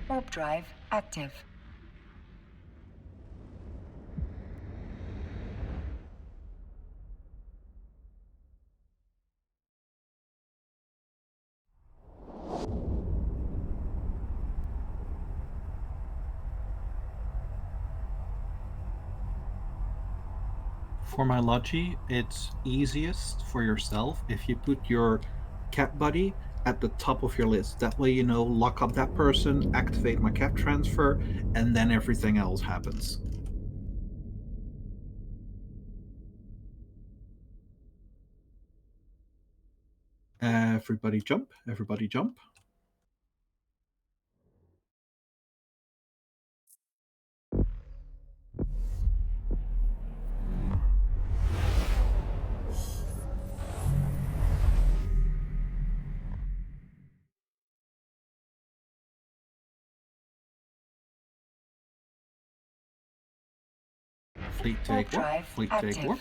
Warp drive active. For my Logi, it's easiest for yourself if you put your cat buddy at the top of your list. That way, lock up that person, activate my cat transfer, and then everything else happens. Everybody jump, everybody jump. Fleet take warp, drive fleet active. take warp.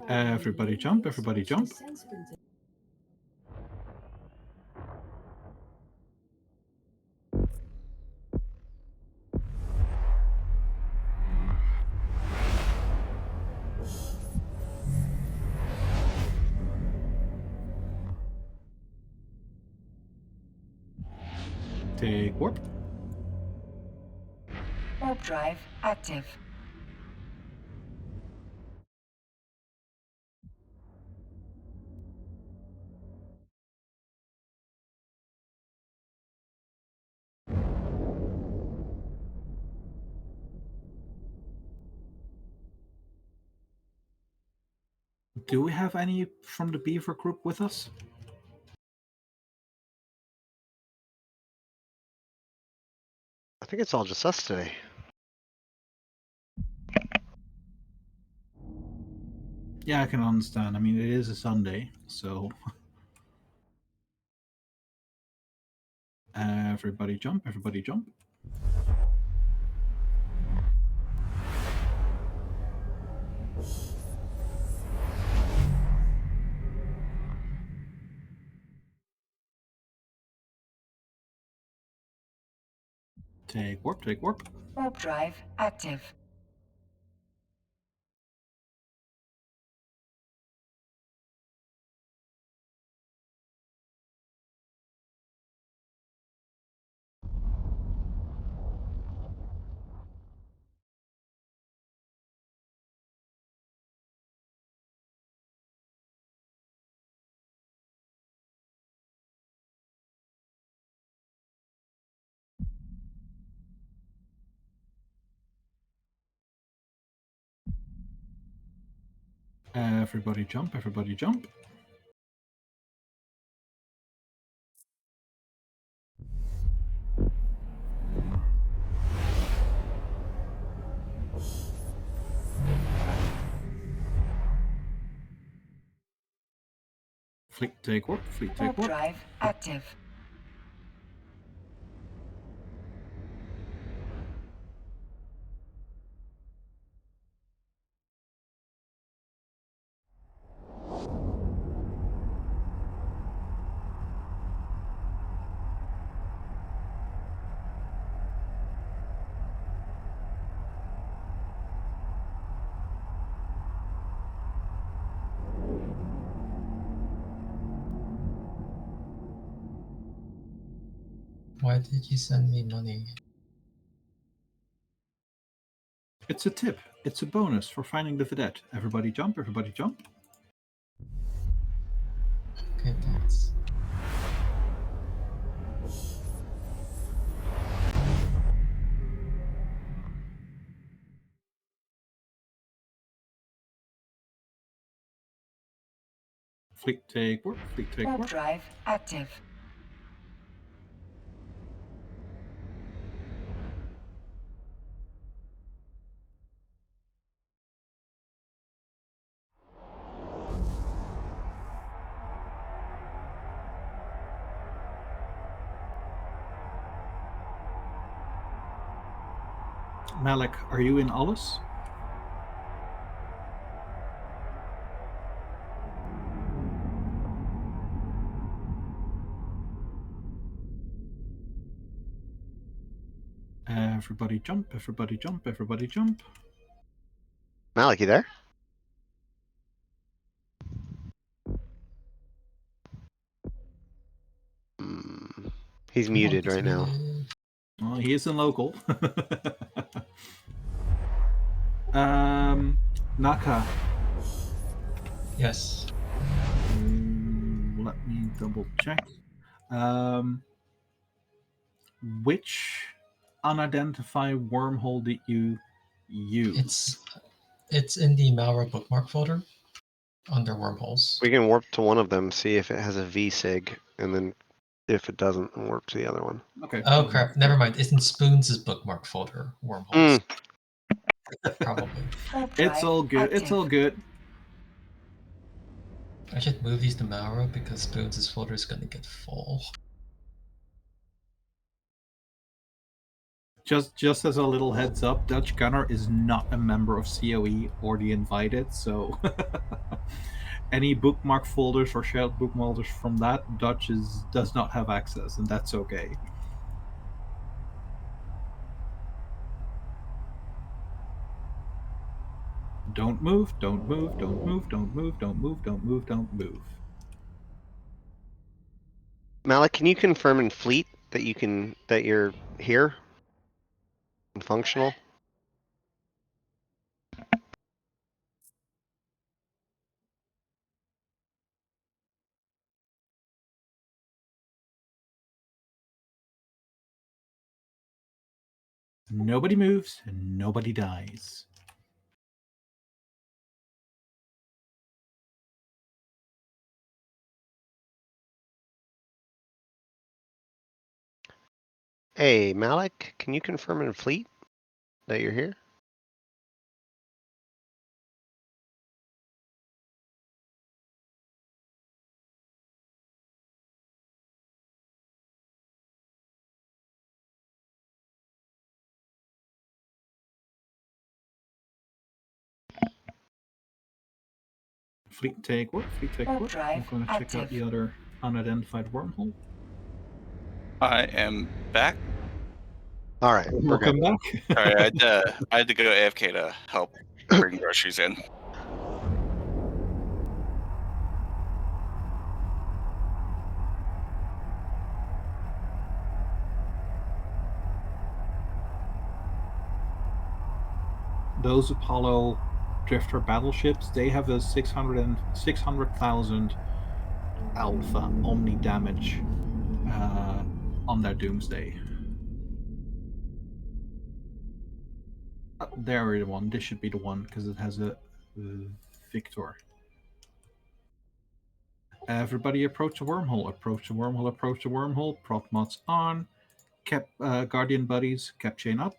Everybody jump, everybody jump. Take warp. Warp drive active. Do we have any from the Beaver group with us? I think it's all just us today. Yeah, I can understand. I mean, it is a Sunday, so... Everybody jump, everybody jump. Take warp, take warp. Warp drive active. Everybody jump, everybody jump. Fleet take warp, fleet take Warp warp. drive active. Why did you send me money? It's a tip. It's a bonus for finding the vedette. Everybody jump, everybody jump. Okay, thanks. Fleet take warp. Fleet take Warp warp. drive active. Malik, are you in Alice? Everybody jump, everybody jump, everybody jump. Malik, you there? Hmm. He's muted right now. Oh, he is in local. Naka. Yes. Let me double check. Which unidentified wormhole did you use? It's in the malware bookmark folder under wormholes. We can warp to one of them, see if it has a VSIG, and then if it doesn't, warp to the other one. Okay. Oh crap! Never mind. It's in Spoons' bookmark folder. Wormholes. Probably. Warp It's drive all good. active. It's all good. I should move these to malware because Spoons' folder is gonna get full. Just as a little heads up, Dutch Gunner is not a member of COE or the Invited, so any bookmark folders or shared bookmarks from that, Dutch does not have access, and that's okay. Don't move, don't move, don't move, don't move, don't move, don't move, don't move. Malik, can you confirm in fleet that you're here and functional? Nobody moves and nobody dies. Hey, Malik, can you confirm in fleet that you're here? Fleet take warp, fleet take Warp warp. I'm drive going to check out active. the other unidentified wormhole. I am back. All right, we're good. Welcome back. Sorry, I had to go to AFK to help bring groceries in. Those Apollo Drifter battleships, they have a 600,000 alpha omni damage on their doomsday. There is one. This should be the one because it has a Victor. Everybody approach the wormhole. Approach the wormhole. Approach the wormhole. Prop mods on. Cap Guardian buddies. Cap chain up.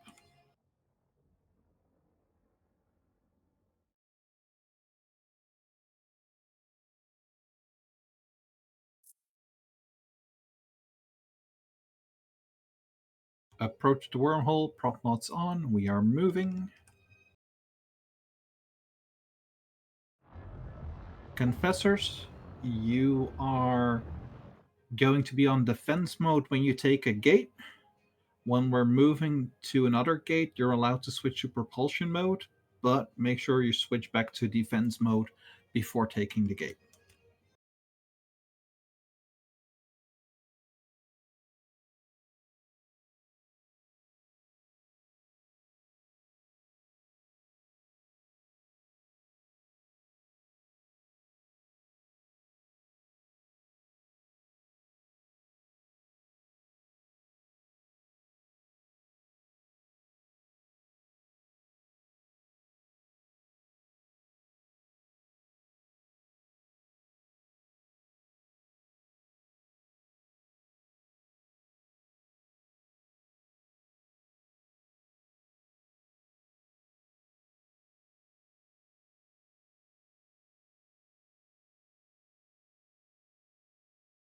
Approach the wormhole. Prop mods on. We are moving. Confessors, you are going to be on defense mode when you take a gate. When we're moving to another gate, you're allowed to switch to propulsion mode, but make sure you switch back to defense mode before taking the gate.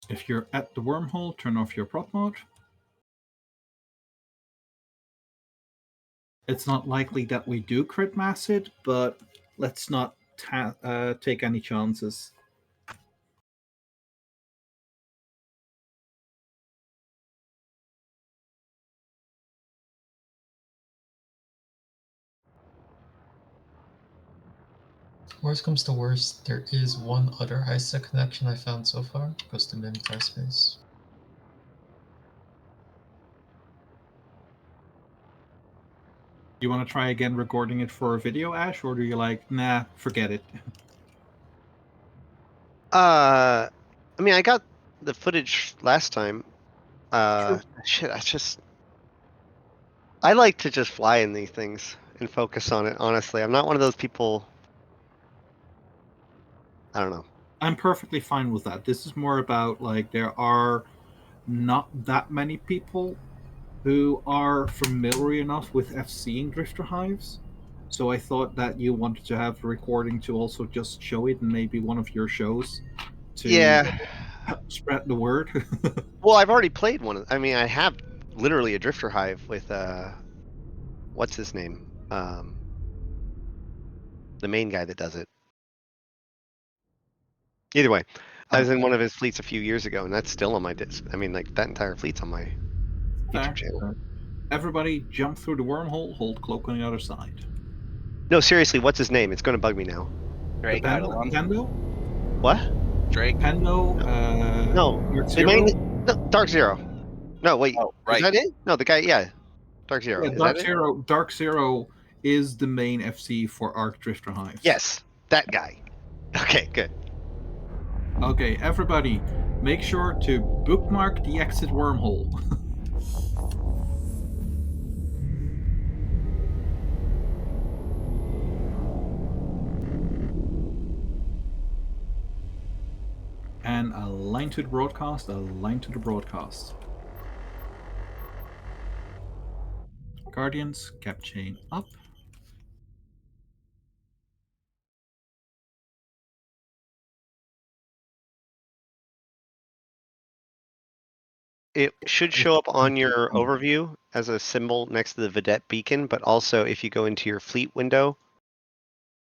If you're at the wormhole, turn off your prop mode. It's not likely that we do crit mass it, but let's not take any chances. Worst comes to worst, there is one other ISA connection I found so far. Goes to Mimitar space. You want to try again recording it for a video, Ash, or do you like, nah, forget it? I mean, I got the footage last time. Sure. Shit, I like to just fly in these things and focus on it, honestly. I'm not one of those people. I don't know. I'm perfectly fine with that. This is more about, like, there are not that many people who are familiar enough with FCing Drifter Hives. So I thought that you wanted to have the recording to also just show it in maybe one of your shows to Yeah. spread the word. Well, I've already played one. I mean, I have literally a Drifter Hive with what's his name? The main guy that does it. Either way, I was in one of his fleets a few years ago, and that's still on my disc. I mean, like that entire fleet's on my YouTube channel. Everybody jump through the wormhole, hold cloak on the other side. No, seriously, what's his name? It's going to bug me now. Drake Eidolon. Pendo? What? Drake. Pendo? No, Dark the main. Zero? No, Dark Zero. No, wait. Oh, Is right. that it? No, the guy. Yeah, Dark Zero. Yeah, Is that it? Dark Zero is the main FC for Arc Drifter Hives. Yes, that guy. Okay, good. Okay, everybody, make sure to bookmark the exit wormhole. And align to the broadcast, align to the broadcast. Guardians, cap chain up. It should show up on your overview as a symbol next to the Vedette beacon, but also if you go into your fleet window,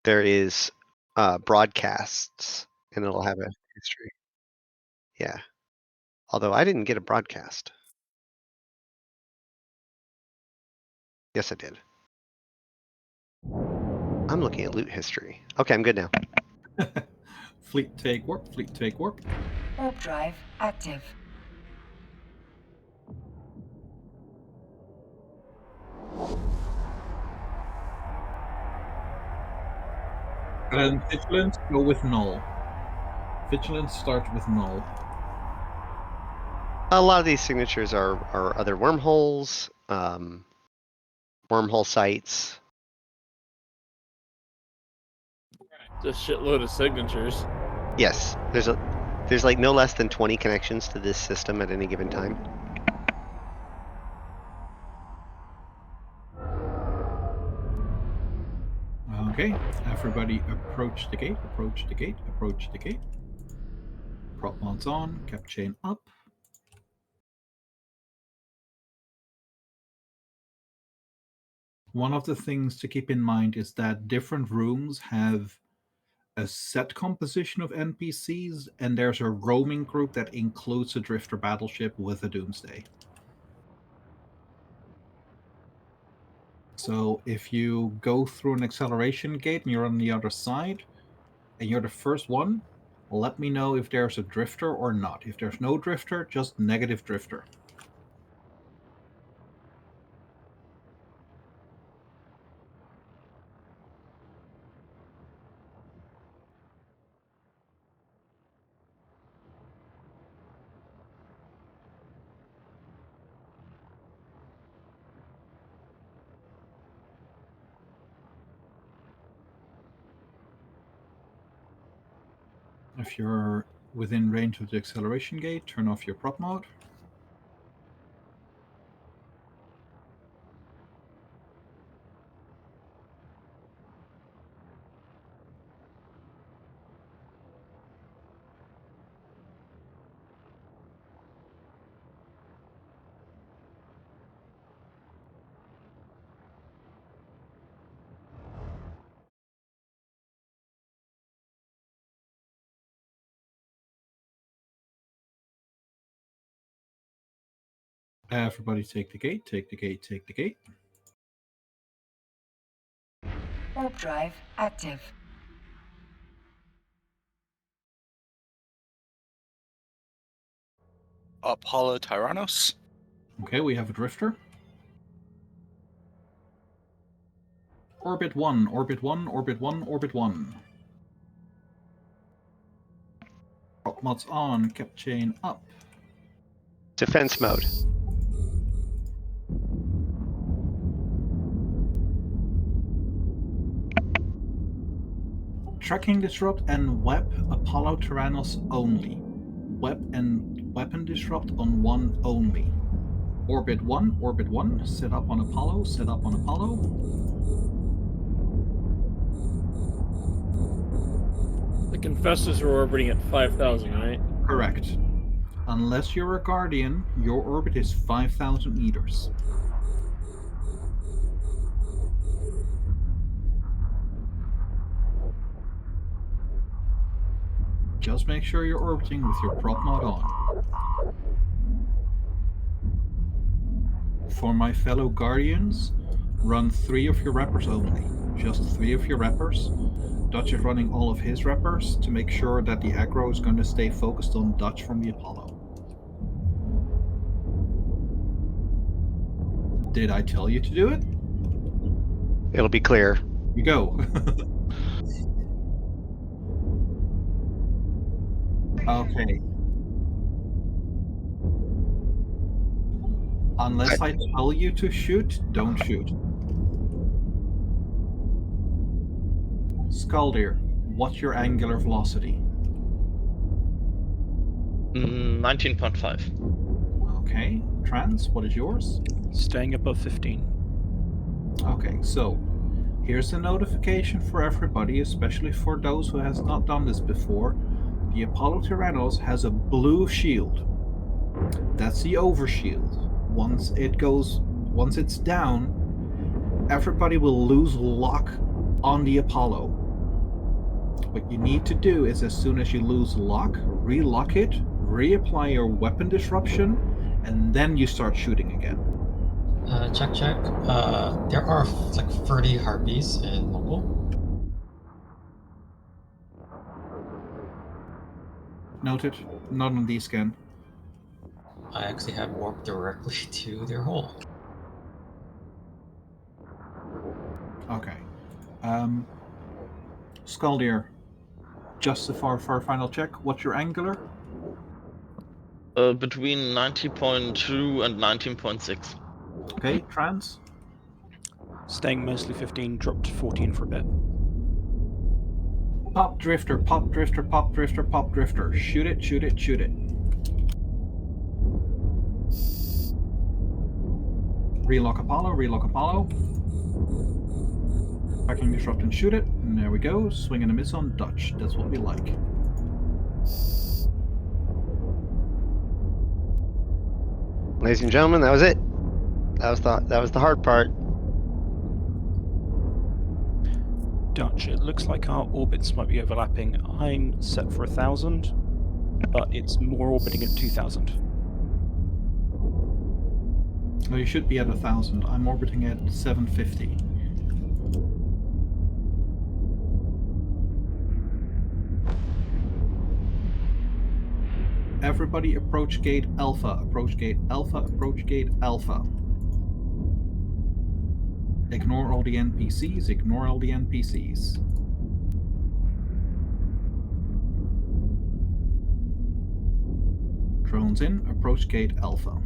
there is broadcasts, and it'll have a history. Yeah. Although I didn't get a broadcast. Yes, I did. I'm looking at loot history. Okay, I'm good now. Fleet take warp, fleet take warp. Warp drive active. And Vigilance, go with null. Vigilance starts with null. A lot of these signatures are other wormholes, wormhole sites. Just shitload of signatures. Yes, there's like no less than 20 connections to this system at any given time. Okay, everybody approach the gate, approach the gate, approach the gate. Prop mods on, cap chain up. One of the things to keep in mind is that different rooms have a set composition of NPCs, and there's a roaming group that includes a drifter battleship with a Doomsday. So if you go through an acceleration gate and you're on the other side, and you're the first one, let me know if there's a drifter or not. If there's no drifter, just negative drifter. If you're within range of the acceleration gate, turn off your prop mode. Everybody take the gate, take the gate, take the gate. Warp drive active. Apollo Tyrannos. Okay, we have a drifter. Orbit 1, orbit 1, orbit 1, orbit 1. Prop mods on, cap chain up. Defense mode. Tracking disrupt and web Apollo Tyrannos only. Web and weapon disrupt on one only. Orbit 1, set up on Apollo, set up on Apollo. The Confessors are orbiting at 5,000, right? Correct. Unless you're a Guardian, your orbit is 5,000 meters. Just make sure you're orbiting with your prop mod on. For my fellow Guardians, run 3 of your rappers only. Just 3 of your rappers. Dutch is running all of his rappers to make sure that the aggro is going to stay focused on Dutch from the Apollo. Did I tell you to do it? It'll be clear. You go. Okay. Unless I tell you to shoot, don't shoot. Skaldir, what's your angular velocity? 19.5. Okay. Trans, what is yours? Staying above 15. Okay, so here's a notification for everybody, especially for those who has not done this before. The Apollo Tyrannos has a blue shield. That's the overshield. Once it's down, everybody will lose lock on the Apollo. What you need to do is, as soon as you lose lock, relock it, reapply your weapon disruption, and then you start shooting again. Check. There are like 30 harpies in mobile. Noted. Not on D-scan. I actually have warped directly to their hole. Okay. Skaldir, just for our final check, what's your angular? Between 19.2 and 19.6. Okay, Trans? Staying mostly 15, dropped to 14 for a bit. Pop drifter, pop drifter, pop drifter, pop drifter. Shoot it, shoot it, shoot it. Relock Apollo, relock Apollo. Tracking disrupt and shoot it. And there we go. Swing and a miss on Dutch. That's what we like. Ladies and gentlemen, that was it. That was the hard part. Dutch, it looks like our orbits might be overlapping. I'm set for 1,000, but it's more orbiting at 2,000. No, you should be at 1,000. I'm orbiting at 750. Everybody approach gate Alpha, approach gate Alpha, approach gate Alpha. Ignore all the NPCs, ignore all the NPCs. Drones in, approach gate Alpha.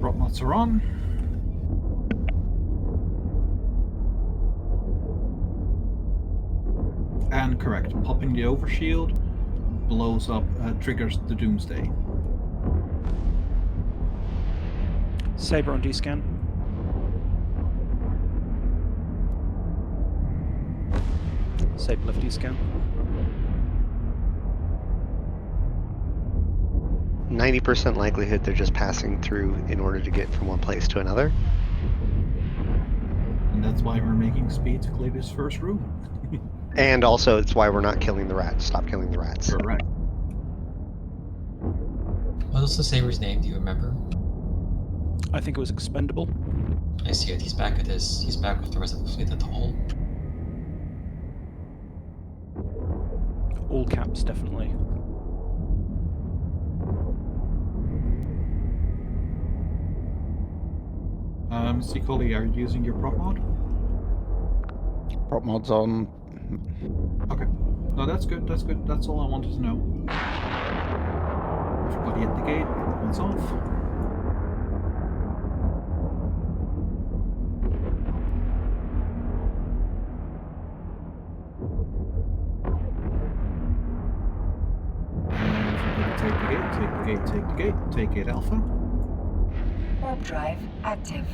Prop are on. And correct, popping the overshield blows up, triggers the Doomsday. Saber on D-scan. Saber left D-scan. 90% likelihood they're just passing through in order to get from one place to another. And that's why we're making speed to clear this first room. And also, it's why we're not killing the rats. Stop killing the rats. Correct. What was the saber's name? Do you remember? I think it was expendable. I see it. He's back with the rest of the fleet at the hull. All caps, definitely. Mr. Coley, are you using your prop mod? Prop mod's on. Okay. No, that's good. That's good. That's all I wanted to know. Everybody at the gate. It's off. Everybody take the gate. Take the gate. Take the gate. Take gate Alpha. Warp drive active.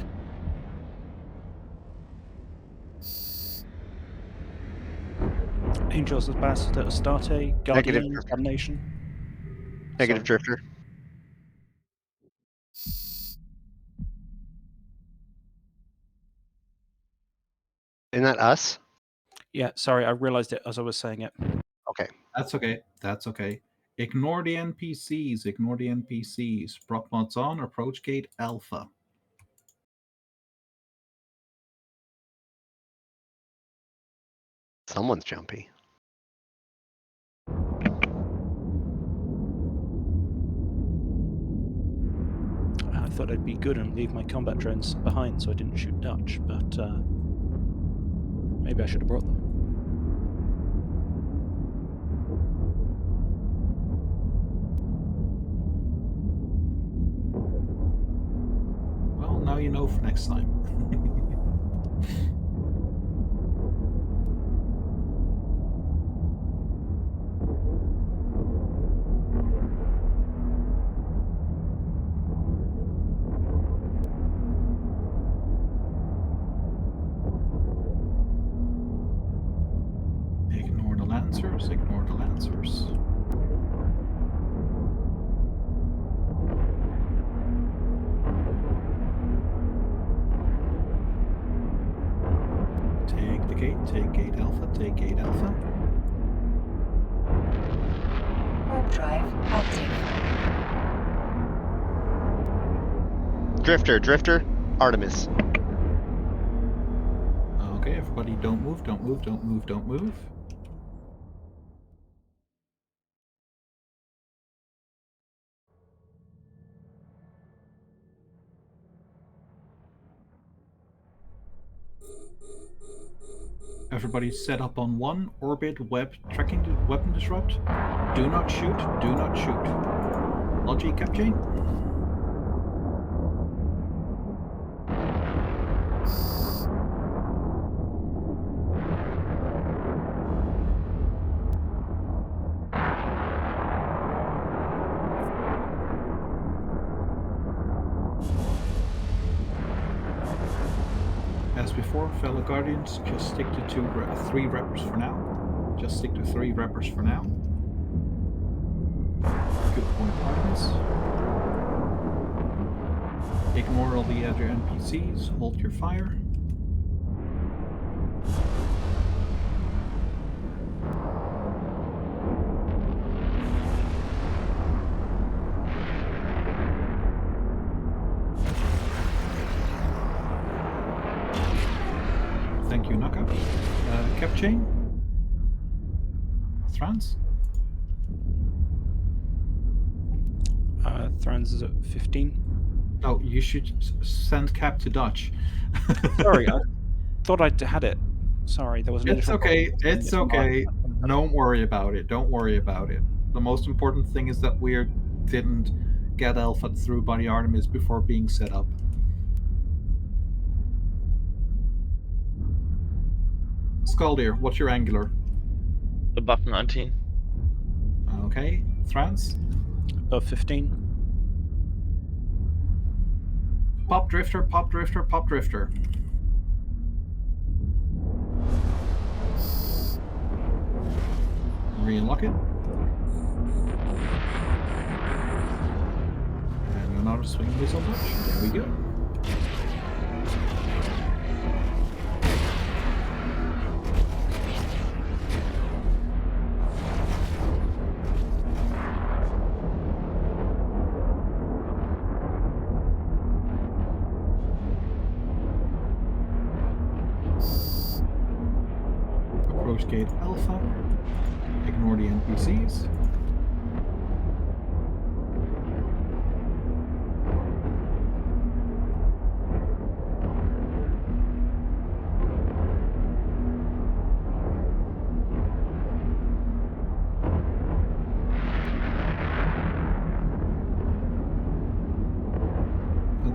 Angels Ambassador Astarte, Negative Guardian, Drifter. Damnation. Negative Sorry. Drifter. Isn't that us? Yeah, sorry, I realized it as I was saying it. Okay. That's okay. That's okay. Ignore the NPCs. Ignore the NPCs. Prop mods on. Approach gate Alpha. Someone's jumpy. I thought I'd be good and leave my combat drones behind so I didn't shoot Dutch, but maybe I should have brought them. Well, now you know for next time. Ignore the Lancers. Ignore the Lancers. Take the gate. Take gate Alpha. Take gate Alpha. Warp drive active. Drifter, Drifter, Artemis. Okay, everybody don't move, don't move, don't move, don't move. Everybody set up on 1 orbit web tracking weapon disrupt. Do not shoot, do not shoot. Logic captain. As before, fellow Guardians, just stick to 3 rappers for now. Just stick to 3 rappers for now. Good point, Artemis. Ignore all the other NPCs, hold your fire. Thank you, Naka. Cap chain? Thrans? Thrones is at 15. Oh, you should send Cap to Dutch. Sorry, I thought I'd had it. Sorry, there was an It's initial okay. problem. It's okay. Don't worry about it. Don't worry about it. The most important thing is that we didn't get Alpha through by the Artemis before being set up. Skaldir, what's your angular? Above 19. Okay. Thrans? Above 15. Pop Drifter, Pop Drifter, Pop Drifter. Re-unlock it. another swing and miss on dodge. There we go. Approach gate Alpha. Ignore the NPCs.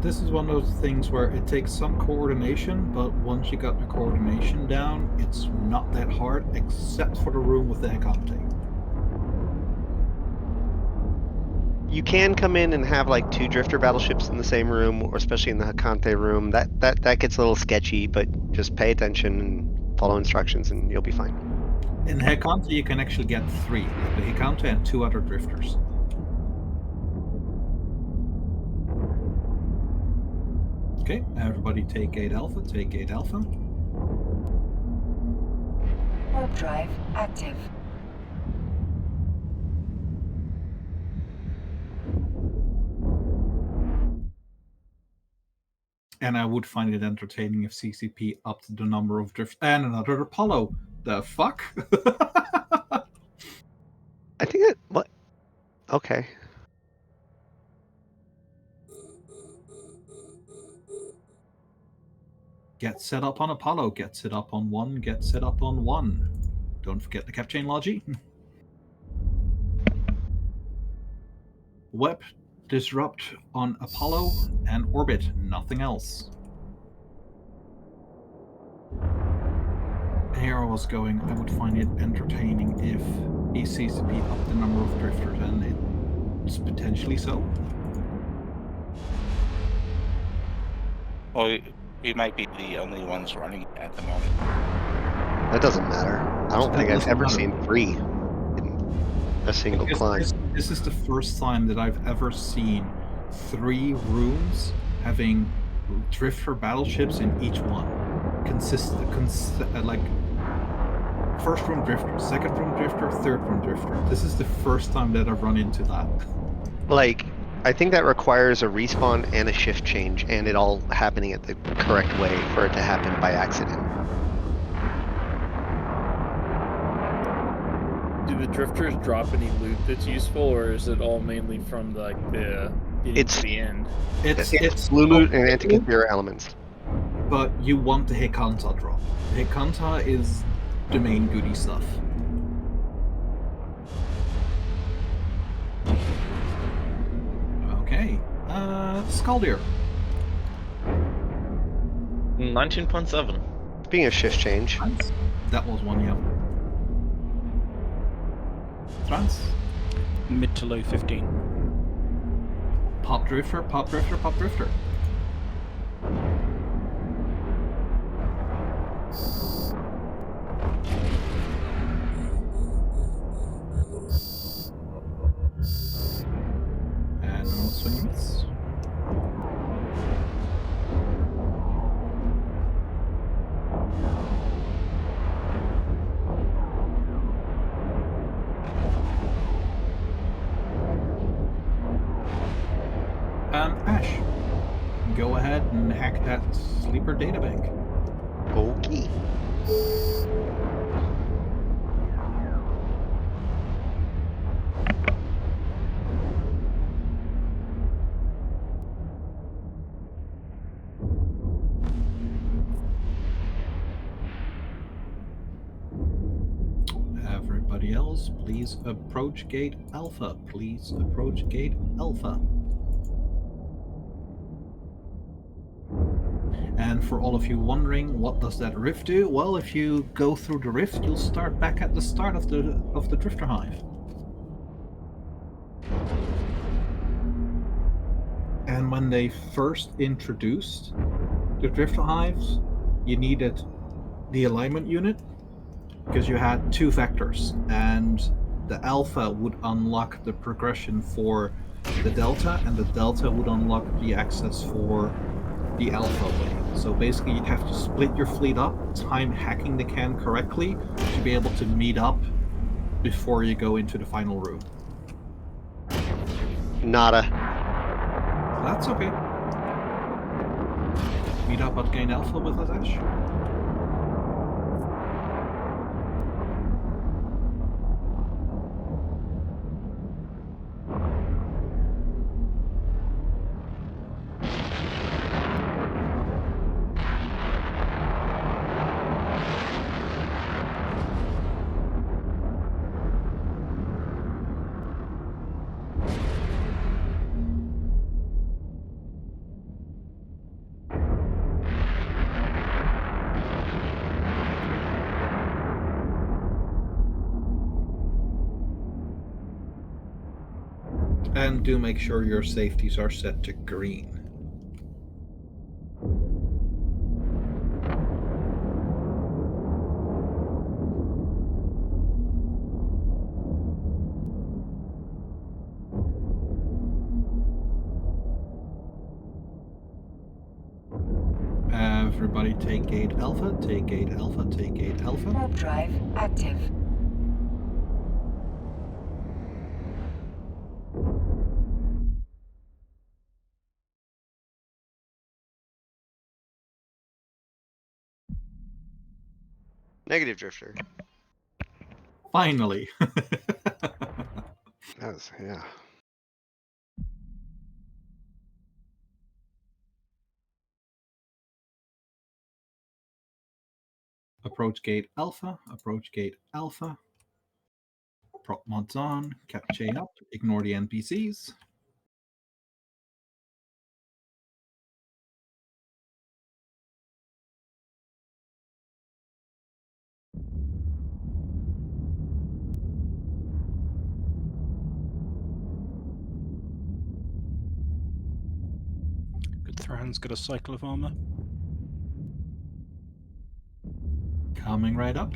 This is one of those things where it takes some coordination, but once you got the coordination down, it's not that hard, except for the room with the Hecante. You can come in and have like 2 drifter battleships in the same room, or especially in the Hecante room. That gets a little sketchy, but just pay attention and follow instructions, and you'll be fine. In Hecante, you can actually get 3, like the Hecante and 2 other drifters. Okay, everybody take gate Alpha, take gate Alpha. Warp drive active. And I would find it entertaining if CCP upped the number of drift and another Apollo. The fuck? I think that what? Okay. Get set up on Apollo, get set up on 1, get set up on 1. Don't forget the cap chain logi. Web disrupt on Apollo and orbit, nothing else. Here I was going, I would find it entertaining if ECCP upped the number of drifters, and it's potentially so. Well, we might be the only ones running it at the moment. That doesn't matter. I don't That think I've doesn't ever matter. seen 3 in a single Because climb. this is the first time that I've ever seen 3 rooms having drifter battleships in each one. Like first room drifter, second room drifter, third room drifter. This is the first time that I've run into that. Like, I think that requires a respawn and a shift change, and it all happening at the correct way for it to happen by accident. Do the drifters drop any loot that's useful, or is it all mainly from the getting It's- to the end? It's blue loot and okay, anti-conspirator elements. but you want the Hecanta drop. The Hecanta is the main goody stuff. Okay, Skaldir. 19.7. Being a shift change. That was one, yeah. Trans. Mid to low 15. Pop drifter, pop drifter, pop drifter. And normal swing and miss. Ash, go ahead and hack that sleeper databank. Okay. Everybody else, please approach gate Alpha. Please approach gate Alpha. And for all of you wondering, what does that rift do? Well, if you go through the rift, you'll start back at the start of the Drifter Hive. And when they first introduced the Drifter Hives, you needed the alignment unit because you had 2 vectors, and the Alpha would unlock the progression for the Delta, and the Delta would unlock the access for the Alpha way. So basically, you'd have to split your fleet up, time hacking the can correctly to be able to meet up before you go into the final room. Nada. That's okay. Meet up at Gain Alpha with us, Ash. And do make sure your safeties are set to green. Everybody take gate Alpha, take gate Alpha, take gate Alpha. Warp drive active. Negative drifter. Finally. That was, yeah. Approach gate Alpha, approach gate Alpha. Prop mods on, cap chain up, ignore the NPCs. Good Thran's got a cycle of armor. Coming right up.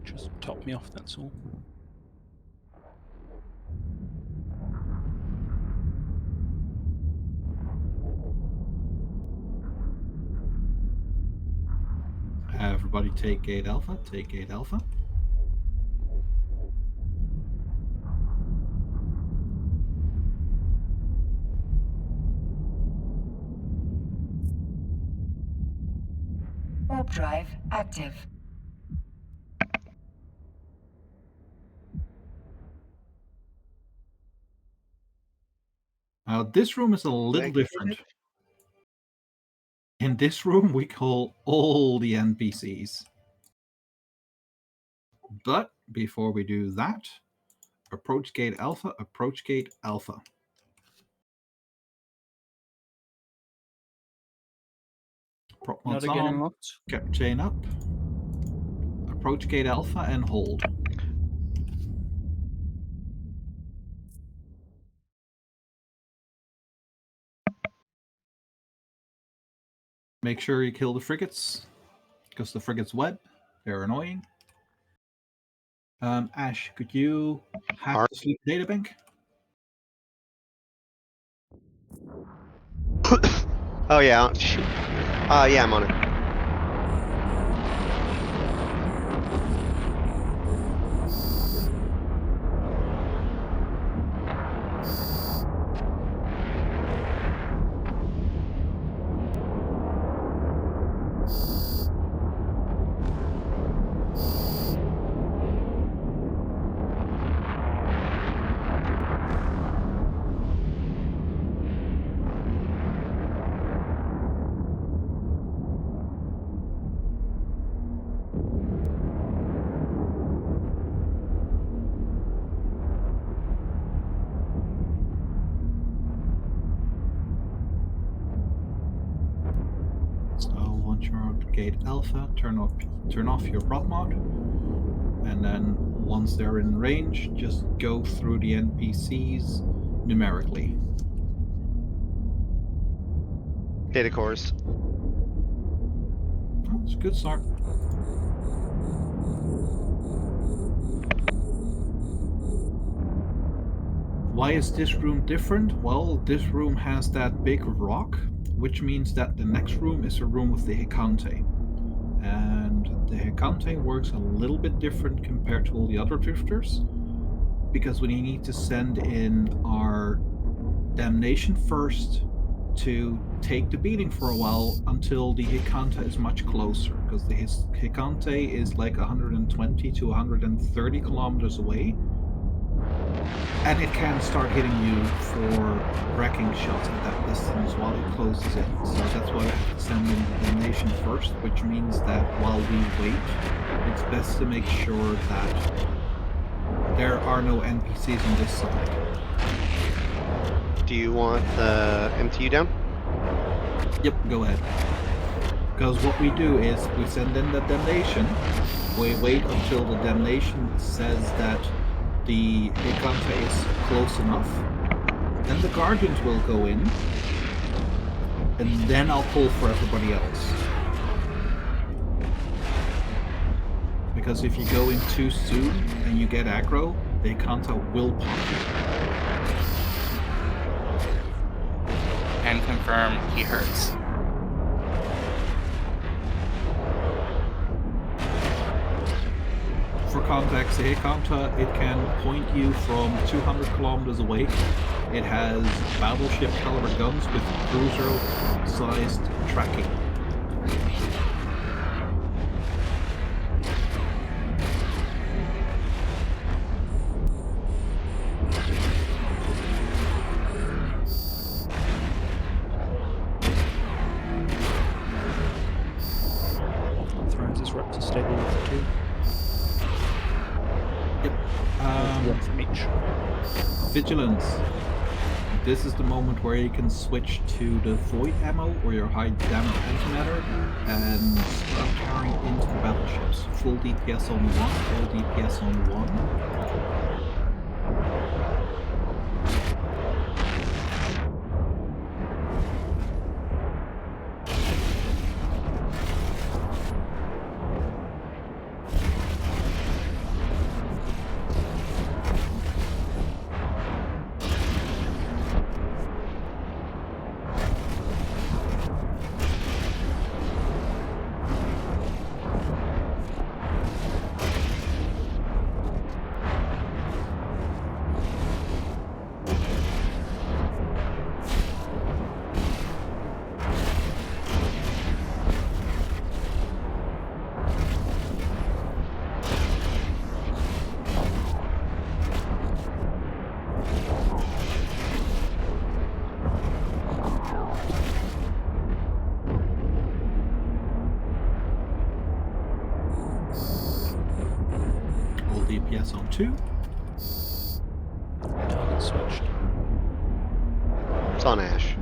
Just top me off, that's all. Everybody take gate Alpha, take gate Alpha. Warp drive active. Now this room is a little different. In this room, we call all the NPCs. But before we do that, approach gate Alpha, approach gate Alpha. Prop mods Not again on, unlocked. cap chain up. Approach gate Alpha and hold. Make sure you kill the frigates, because the frigates web. They're annoying. Ash, could you hack the sleep data bank? Oh yeah, shoot. Yeah, I'm on it. So once you're at gate Alpha, turn off your prop mod, and then once they're in range, just go through the NPCs numerically. Data cores. That's a good start. Why is this room different? Well, this room has that big rock, which means that the next room is a room with the Hikante. And the Hikante works a little bit different compared to all the other drifters, because we need to send in our damnation first to take the beating for a while until the Hikante is much closer, because the Hikante is like 120 to 130 kilometers away, and it can start hitting you for wrecking shots at that distance while it closes in. So that's why we have to send in the damnation first, which means that while we wait, it's best to make sure that there are no NPCs on this side. Do you want the MTU down? Yep, go ahead. Because what we do is we send in the damnation, we wait until the damnation says that the Hikante is close enough, then the Guardians will go in, and then I'll pull for everybody else. Because if you go in too soon and you get aggro, the Hikante will pop you. And confirm he hurts. For context, the Hikante, it can point you from 200 kilometers away. It has battleship caliber guns with cruiser-sized tracking. Thrones is rep to stable with 2. Yep. From each. Vigilance. This is the moment where you can switch to the void ammo or your high damage antimatter and start carrying into the battleships. Full DPS on 1, full DPS on 1. DPS on 2. Target switched. It's on Ash.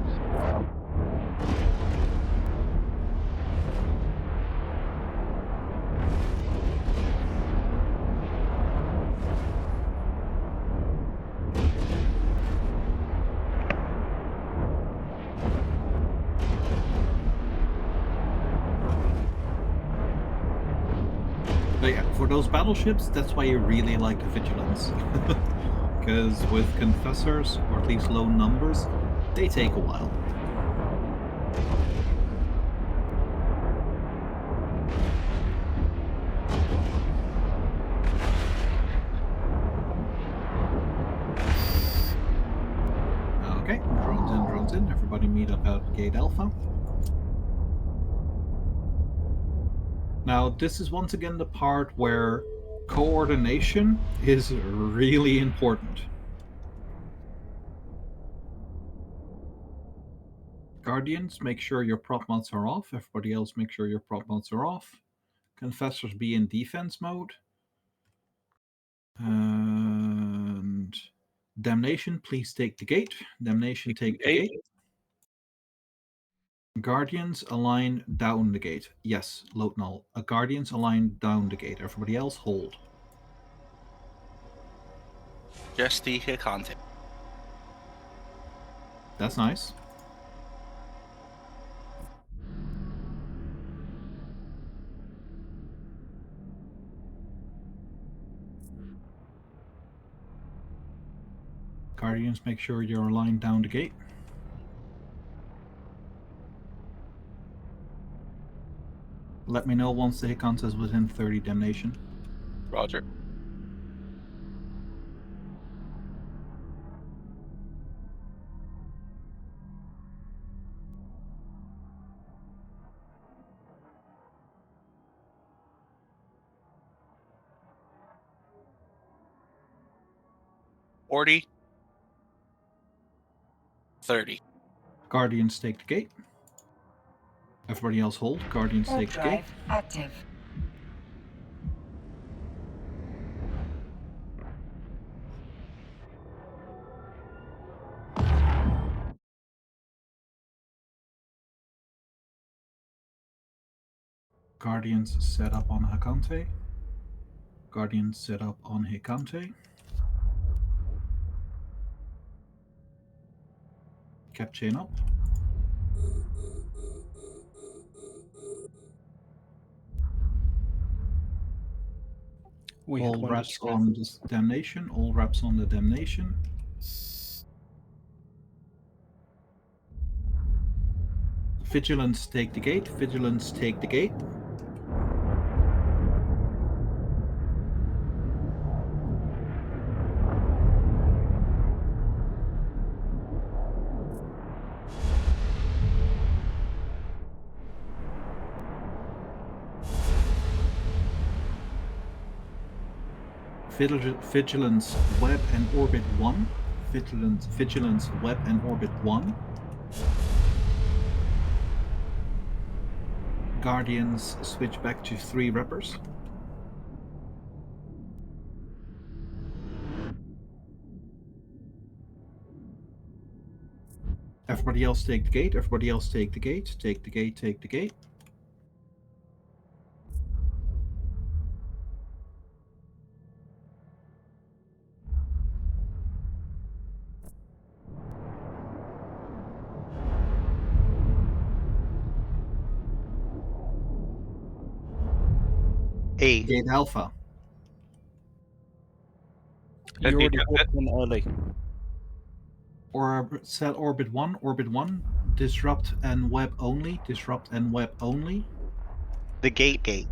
But yeah, for those battleships, that's why you really like the Vigilance. Because with Confessors, or at least low numbers, they take a while. Okay, drones in. Everybody meet up at Gate Alpha. Now, this is once again the part where coordination is really important. Guardians, make sure your prop mods are off. Everybody else, make sure your prop mods are off. Confessors, be in defense mode. And Damnation, please take the gate. Damnation, take the gate. Guardians, align down the gate. Yes, load null. Guardians, align down the gate. Everybody else, hold. Just the Hikante. That's nice. Guardians, make sure you're aligned down the gate. Let me know once the Hikans is within 30 damnation. Roger. $40. 30. Guardians take the gate. Everybody else hold. Guardians Warp take the gate. drive active. Guardians set up on Hakante. Guardians set up on Hikante. Cap chain up. We had All one reps destroy. on this damnation. All reps on the damnation. Vigilance take the gate. Vigilance take the gate. Vigilance web and orbit 1. Vigilance web and orbit 1. Guardians switch back to 3 reppers. Everybody else take the gate. Everybody else take the gate. Take the gate. Take the gate. Eight. Gate Alpha. You already walked in early. Or set orbit 1. Orbit 1. Disrupt and web only. Disrupt and web only. The gate.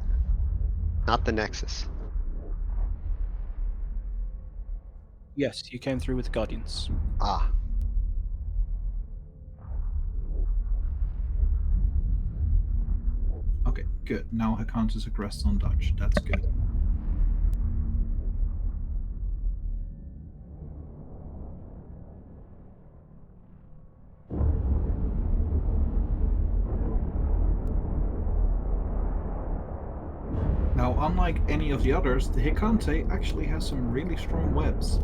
Not the Nexus. Yes, you came through with Guardians. Ah. Okay, good. Now Hakant is aggressed on Dutch. That's good. Now, unlike any of the others, the Hikante actually has some really strong webs.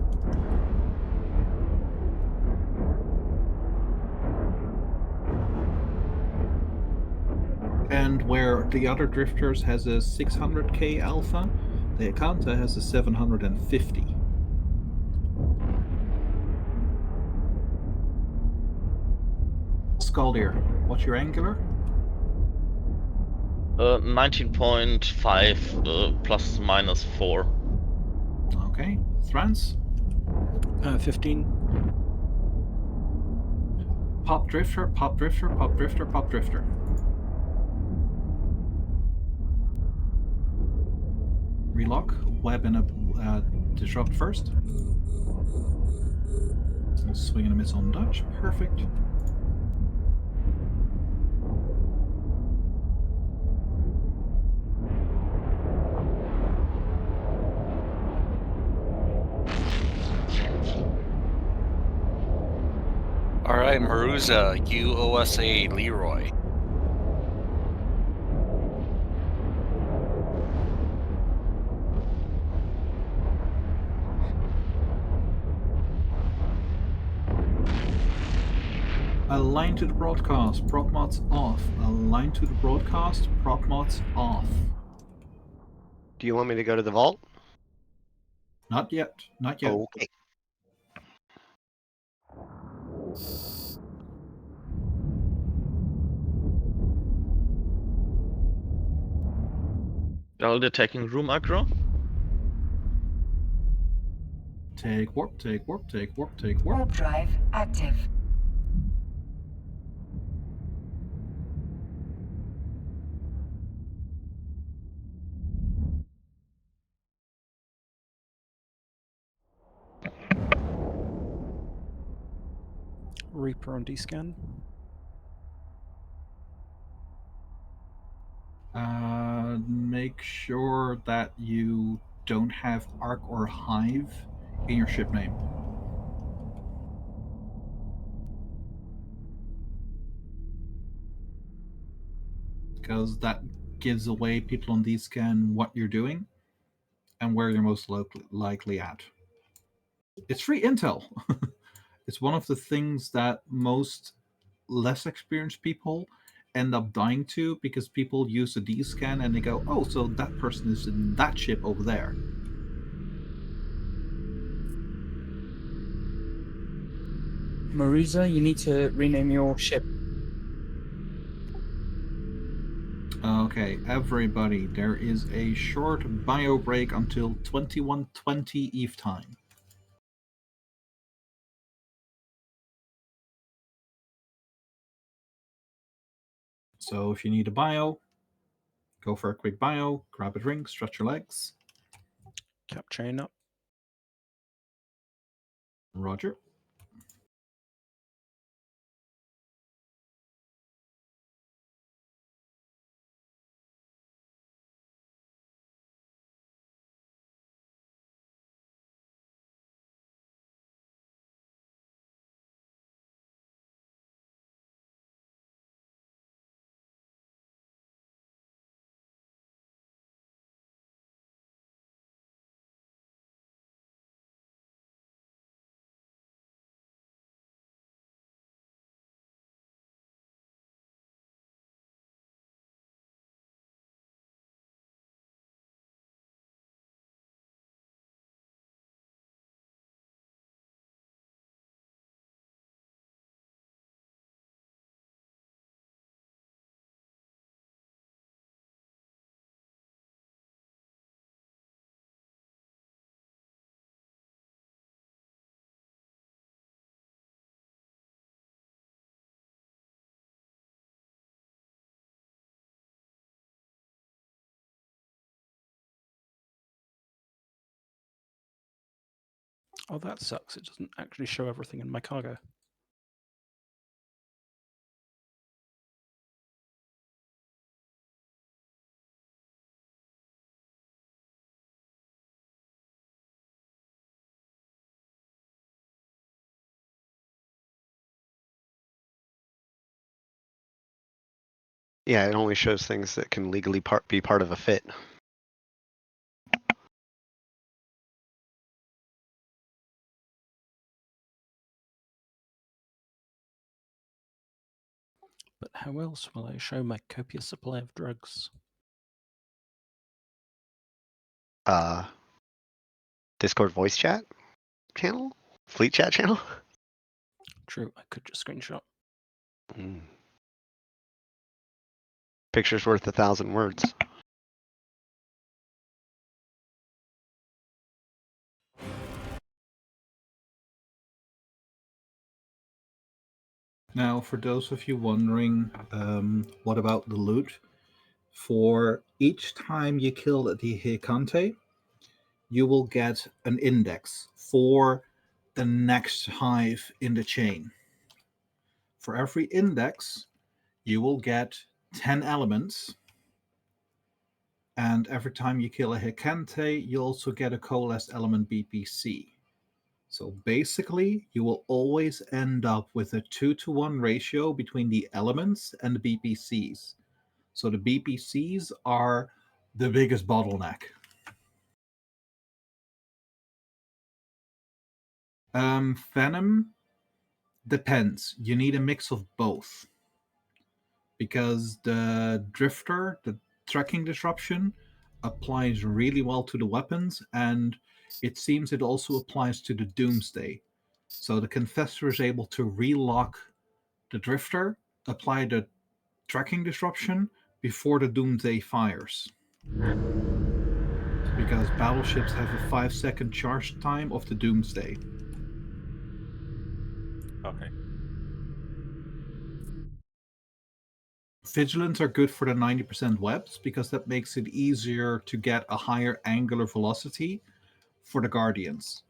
And where the other drifters has a 600k alpha, the Hikante has a 750. Scaldier, what's your angular? 19.5 plus minus 4. Okay. Thrans? 15. Pop drifter, pop drifter, pop drifter, pop drifter. Relock, web and a disrupt first. We'll swing and a miss on Dutch. Perfect. All right, Maruza, you owe us a Leroy. Align to the broadcast. Prop mods off. Align to the broadcast. Prop mods off. Do you want me to go to the vault? Not yet. Not yet. Okay. All attacking room aggro. Take warp, take warp, take warp, take warp. Warp drive active. Reaper on D-scan. Make sure that you don't have Arc or Hive in your ship name. Because that gives away people on D-scan what you're doing and where you're most likely at. It's free intel. It's one of the things that most less experienced people end up dying to, because people use a D-scan and they go, oh, so that person is in that ship over there. Marisa, you need to rename your ship. Okay, everybody, there is a short bio break until 21:20 Eve time. So if you need a bio, go for a quick bio, grab a drink, stretch your legs. Cap chain up. Roger. Oh, that sucks. It doesn't actually show everything in my cargo. Yeah, it only shows things that can legally be part of a fit. But how else will I show my copious supply of drugs? Discord voice chat channel? Fleet chat channel? True, I could just screenshot. Mm. Picture's worth 1,000 words. Now, for those of you wondering, what about the loot? For each time you kill the Hikante, you will get an index for the next hive in the chain. For every index, you will get 10 elements. And every time you kill a Hikante, you also get a coalesced element BPC. So basically, you will always end up with a 2-to-1 ratio between the elements and the BPCs. So the BPCs are the biggest bottleneck. Venom depends. You need a mix of both. Because the Drifter, the tracking disruption, applies really well to the weapons, and it seems it also applies to the Doomsday. So the Confessor is able to relock the Drifter, apply the tracking disruption before the Doomsday fires. because battleships have a 5-second charge time of the Doomsday. Okay. Vigilants are good for the 90% webs because that makes it easier to get a higher angular velocity for the Guardians.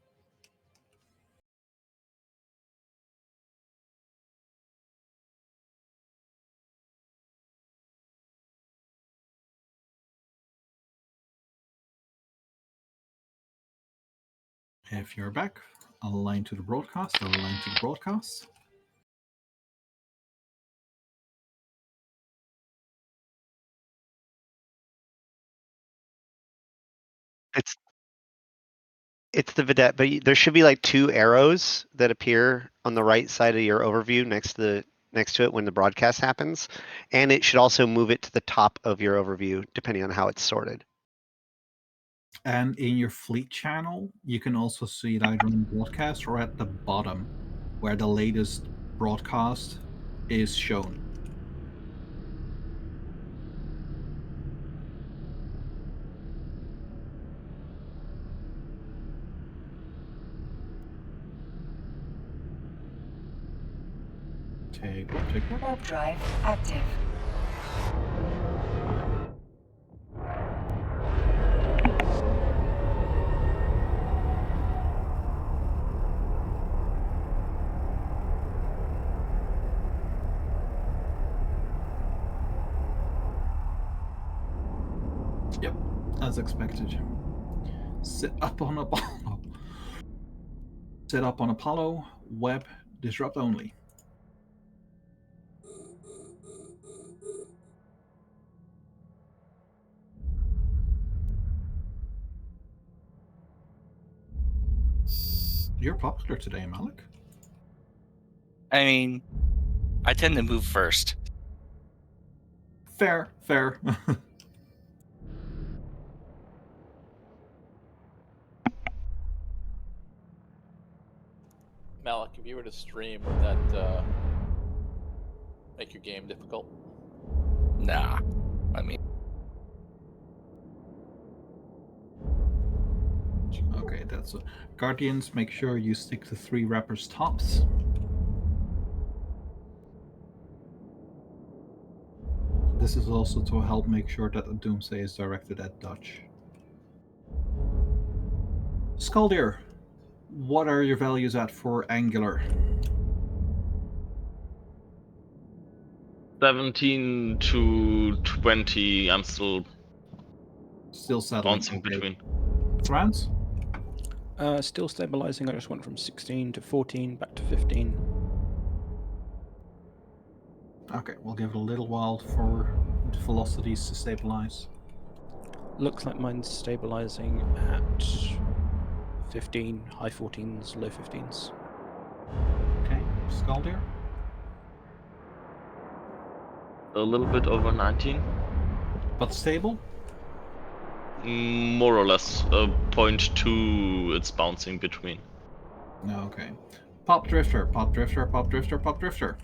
If you're back, align to the broadcast, align to the broadcast. It's the vidette, but there should be like 2 arrows that appear on the right side of your overview next to it when the broadcast happens, and it should also move it to the top of your overview depending on how it's sorted. And in your fleet channel, you can also see it either in broadcast or at the bottom, where the latest broadcast is shown. Take. Warp drive active. Yep, as expected. Sit up on Apollo. Set up on Apollo. Web disrupt only. You're popular today, Malik. I mean, I tend to move first. Fair. Malik, if you were to stream, would that make your game difficult? Nah. I mean, Okay, that's it. Guardians, make sure you stick to 3 rappers tops. This is also to help make sure that the Doomsday is directed at Dutch. Skaldir, what are your values at for Angular? 17 to 20. I'm still settling. bouncing between. France? Still stabilizing. I just went from 16 to 14, back to 15. Okay, we'll give it a little while for the velocities to stabilize. Looks like mine's stabilizing at 15, high 14s, low 15s. Okay, Skaldir? A little bit over 19. But stable? More or less. 0.2 it's bouncing between. Okay. Pop Drifter, Pop Drifter, Pop Drifter, Pop Drifter.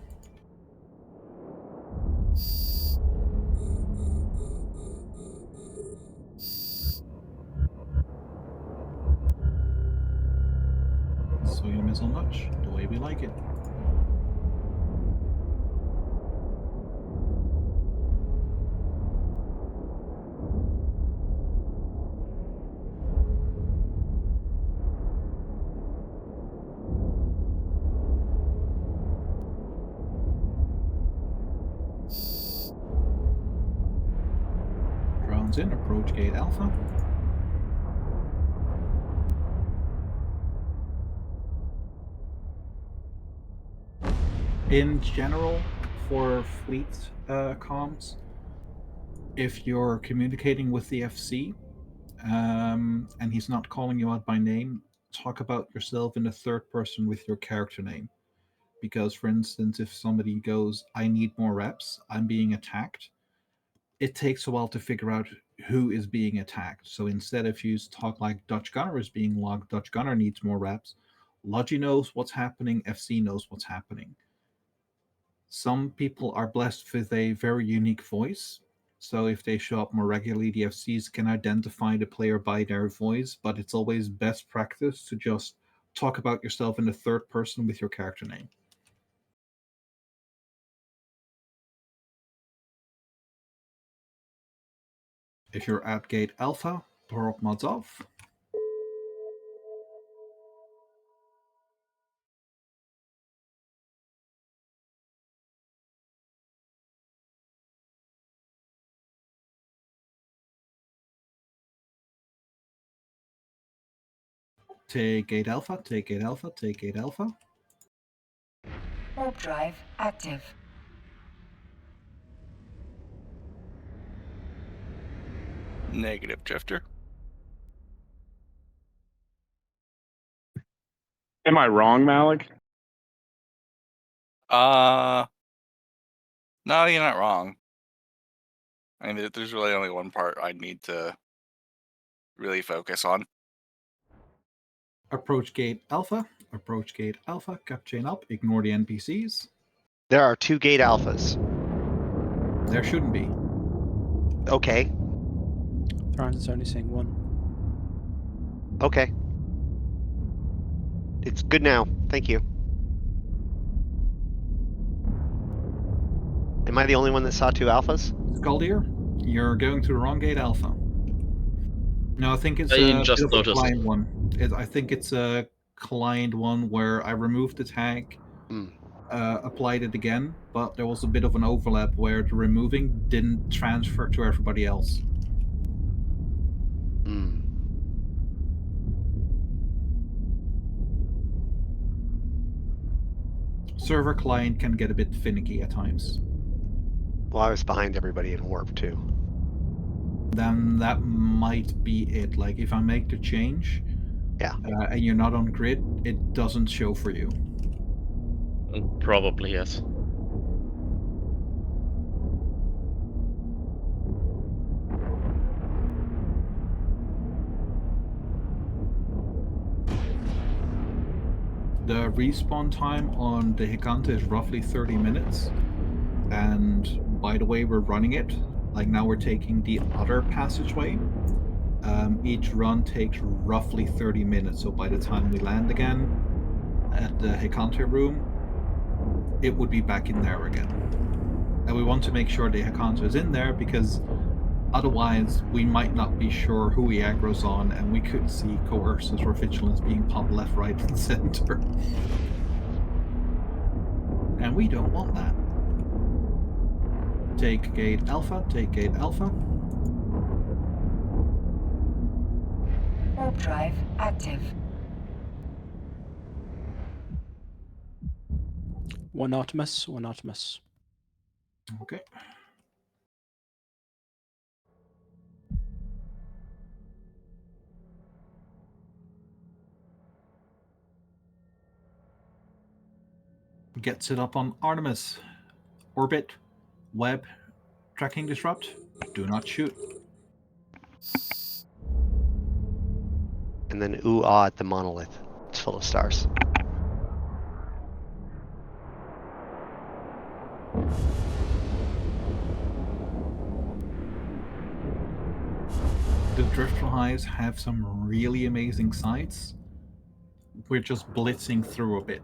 Swing and missile notch, the way we like it. Drones in, approach gate alpha. In general, for fleet comms, if you're communicating with the FC and he's not calling you out by name, talk about yourself in the third person with your character name. Because, for instance, if somebody goes, I need more reps, I'm being attacked, it takes a while to figure out who is being attacked. So instead, if you talk like Dutch Gunner is being logged, Dutch Gunner needs more reps, Logi knows what's happening, FC knows what's happening. Some people are blessed with a very unique voice, So if they show up more regularly, the FCs can identify the player by their voice, but it's always best practice to just talk about yourself in the third person with your character name. If you're at gate alpha, prop mods off. Take gate alpha, take gate alpha, take gate alpha. Warp drive active. Negative, Drifter. Am I wrong, Malik? No, you're not wrong. I mean, there's really only one part I need to really focus on. Approach gate alpha, cap chain up, ignore the NPCs. There are 2 gate alphas. There shouldn't be. Okay. Thran's is only seeing one. Okay. It's good now. Thank you. Am I the only one that saw 2 alphas? Skaldir, you're going to the wrong gate alpha. No, I think it's I a just bit of a noticed. client one. I think it's a client one where I removed the tag, applied it again, but there was a bit of an overlap where the removing didn't transfer to everybody else. Server client can get a bit finicky at times. Well, I was behind everybody in warp too. Then that might be it. Like if I make the change, and you're not on grid, it doesn't show for you. Probably, yes. The respawn time on the Hikanta is roughly 30 minutes. And by the way we're running it, like now we're taking the other passageway. Each run takes roughly 30 minutes. So by the time we land again at the Hikanta room, it would be back in there again. And we want to make sure the Hikanta is in there because otherwise we might not be sure who he aggro's on, and we could see coerces or vigilance being popped left, right, and center. And we don't want that. Take gate alpha, take gate alpha. Warp drive active. One Artemis, one Artemis. Okay. Gets it up on Artemis. Orbit, web, tracking disrupt. Do not shoot. And then ooh-ah at the monolith. It's full of stars. The Driftful Hives have some really amazing sights. We're just blitzing through a bit.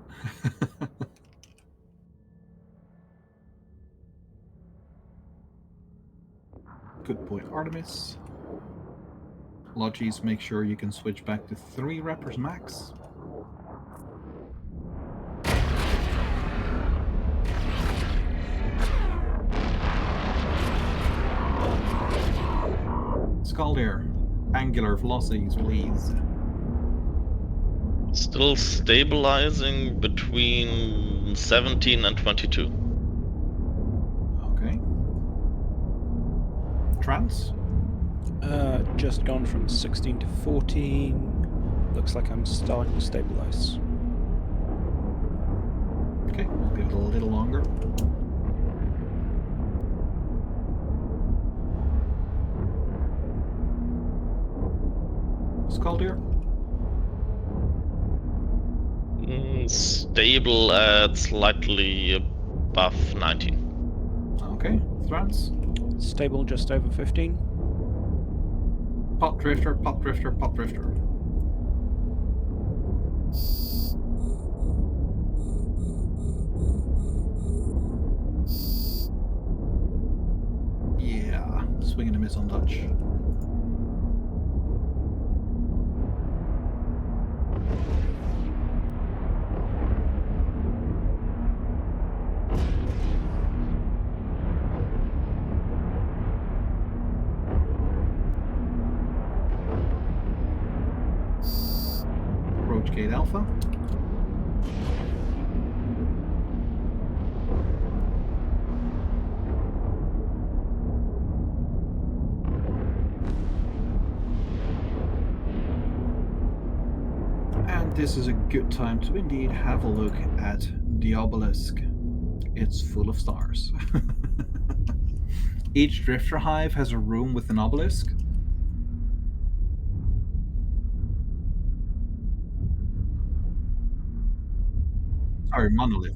Good point, Artemis. Logis, make sure you can switch back to 3 rappers max. Skaldir, angular velocities, please. Still stabilizing between 17 and 22. Okay. Trans? Just gone from 16 to 14. Looks like I'm starting to stabilize. Okay, we'll give it a little longer. Skaldir? Stable at slightly above 19. Okay. Thran's? Stable just over 15. Pop drifter, pop drifter, pop drifter. Yeah, swing and a miss on Dutch. Approach gate alpha. And this is a good time to indeed have a look at the obelisk. It's full of stars. Each drifter hive has a room with an obelisk. Sorry, monolith.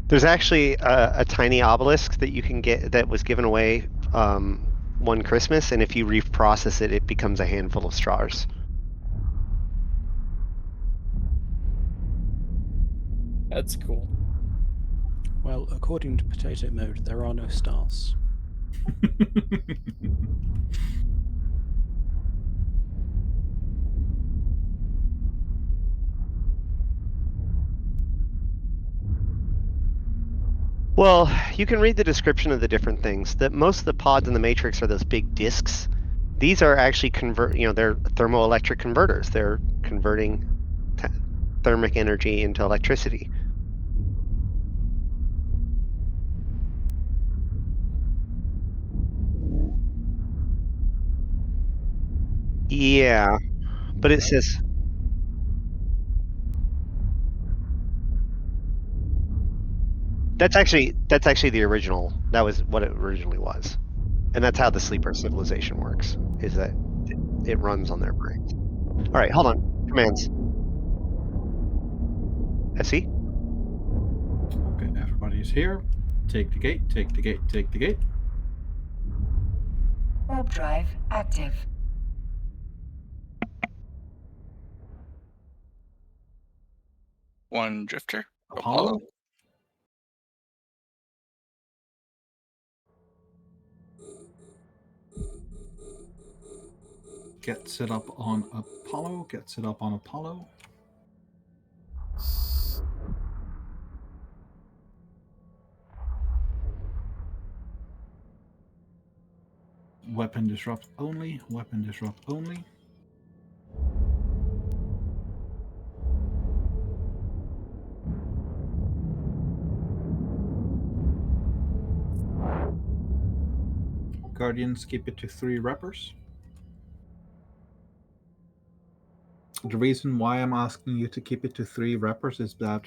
There's actually a tiny obelisk that you can get that was given away one Christmas, and if you reprocess it, it becomes a handful of stars. That's cool. Well, according to Potato Mode, there are no stars. Well, you can read the description of the different things. That most of the pods in the Matrix are those big discs. These are actually they're thermoelectric converters. They're converting thermic energy into electricity. Yeah, but it says that's actually the original. That was what it originally was, and that's how the sleeper civilization works. Is that it runs on their brains. All right, hold on. Commands. SE. Okay, everybody's here. Take the gate, take the gate, take the gate. Warp drive active. One drifter. Apollo. Get set up on Apollo, get set up on Apollo. Weapon disrupt only, weapon disrupt only. Guardians, keep it to 3 rappers. The reason why I'm asking you to keep it to 3 rappers is that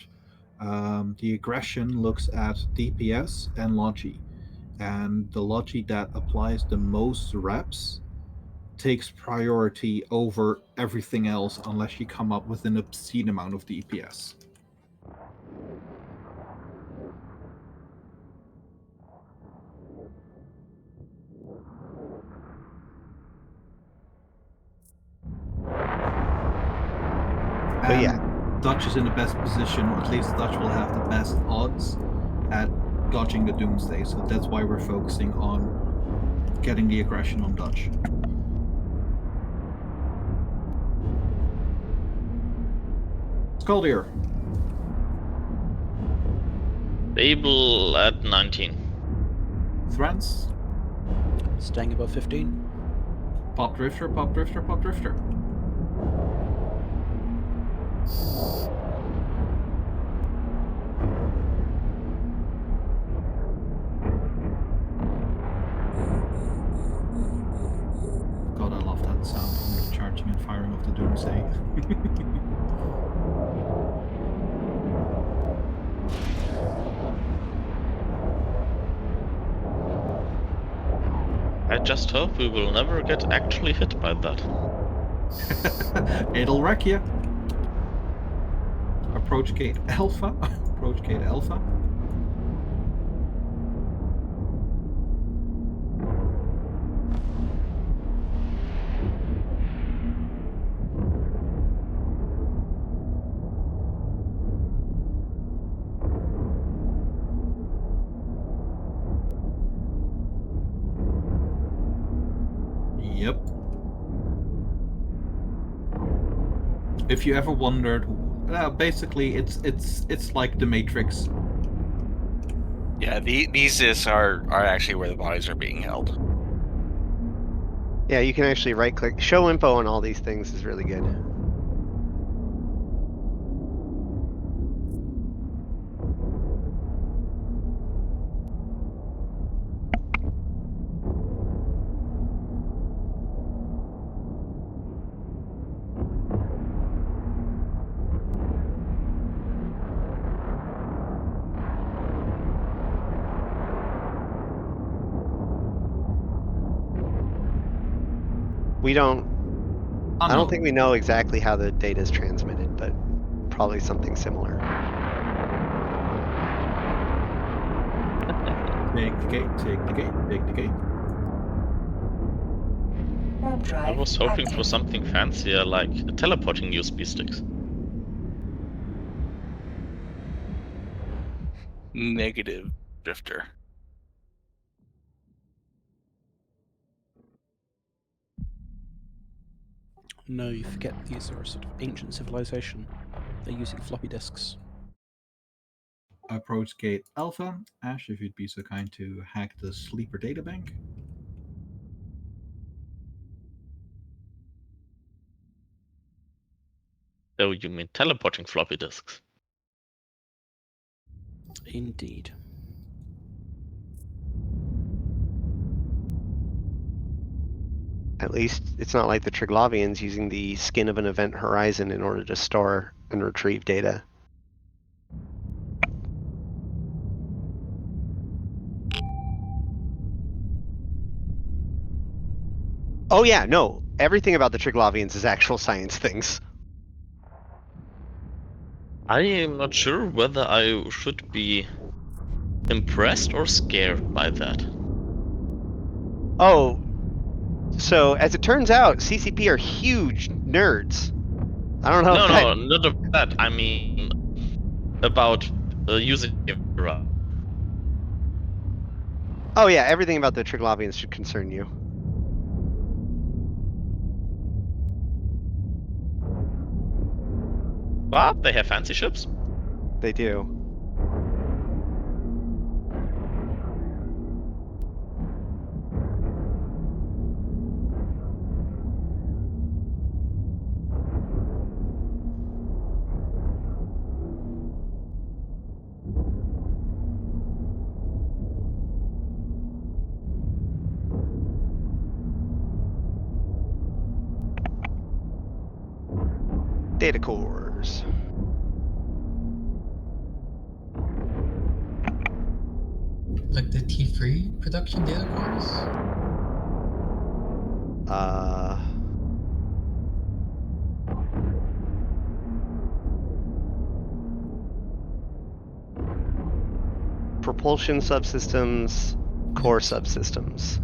the aggression looks at DPS and Logi. And the Logi that applies the most reps takes priority over everything else unless you come up with an obscene amount of DPS. But yeah, Dutch is in the best position, or at least Dutch will have the best odds at dodging the Doomsday, so that's why we're focusing on getting the aggression on Dutch. Skaldir. Stable at 19. Thrans. Staying above 15. Pop drifter, pop drifter, pop drifter. God, I love that sound from the charging and firing of the Doomsday. I just hope we will never get actually hit by that. It'll wreck you. Approach gate alpha. Approach gate alpha. Yep. If you ever wondered, basically it's like the Matrix. Yeah, these discs are actually where the bodies are being held. Yeah, you can actually right click. Show info on all these things is really good. We don't. I don't think we know exactly how the data is transmitted, but probably something similar. Take the gate, take the gate, take the gate. Warp drive I was hoping for active. something fancier, like teleporting USB sticks. Negative drifter. No, you forget these are a sort of ancient civilization. They're using floppy disks. Approach gate Alpha. Ash, if you'd be so kind to hack the sleeper databank. Oh, you mean teleporting floppy disks? Indeed. At least it's not like the Triglavians using the skin of an event horizon in order to store and retrieve data. Oh yeah, no. Everything about the Triglavians is actual science things. I am not sure whether I should be impressed or scared by that. Oh, so as it turns out, CCP are huge nerds. I don't know No, if that... no, not about that. I mean about using Hive Run. Oh yeah, everything about the Triglavians should concern you. But they have fancy ships. They do. Data cores. Like the T3 production data cores? Propulsion subsystems, core subsystems.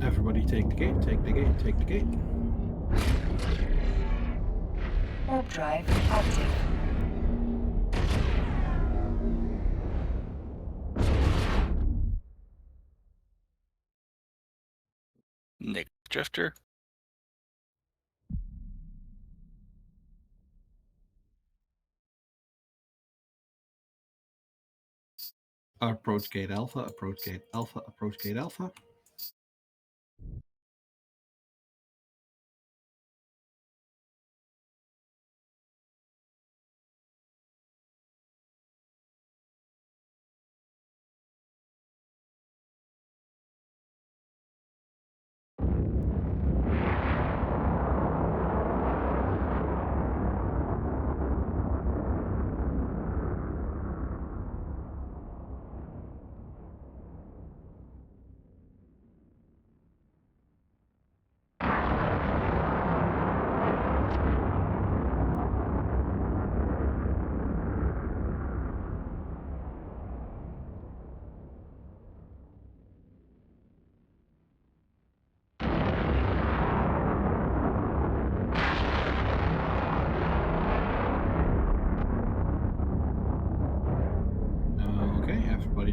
Everybody take the gate, take the gate, take the gate. Warp drive active. Nick drifter. Approach gate Alpha, approach gate Alpha, approach gate Alpha.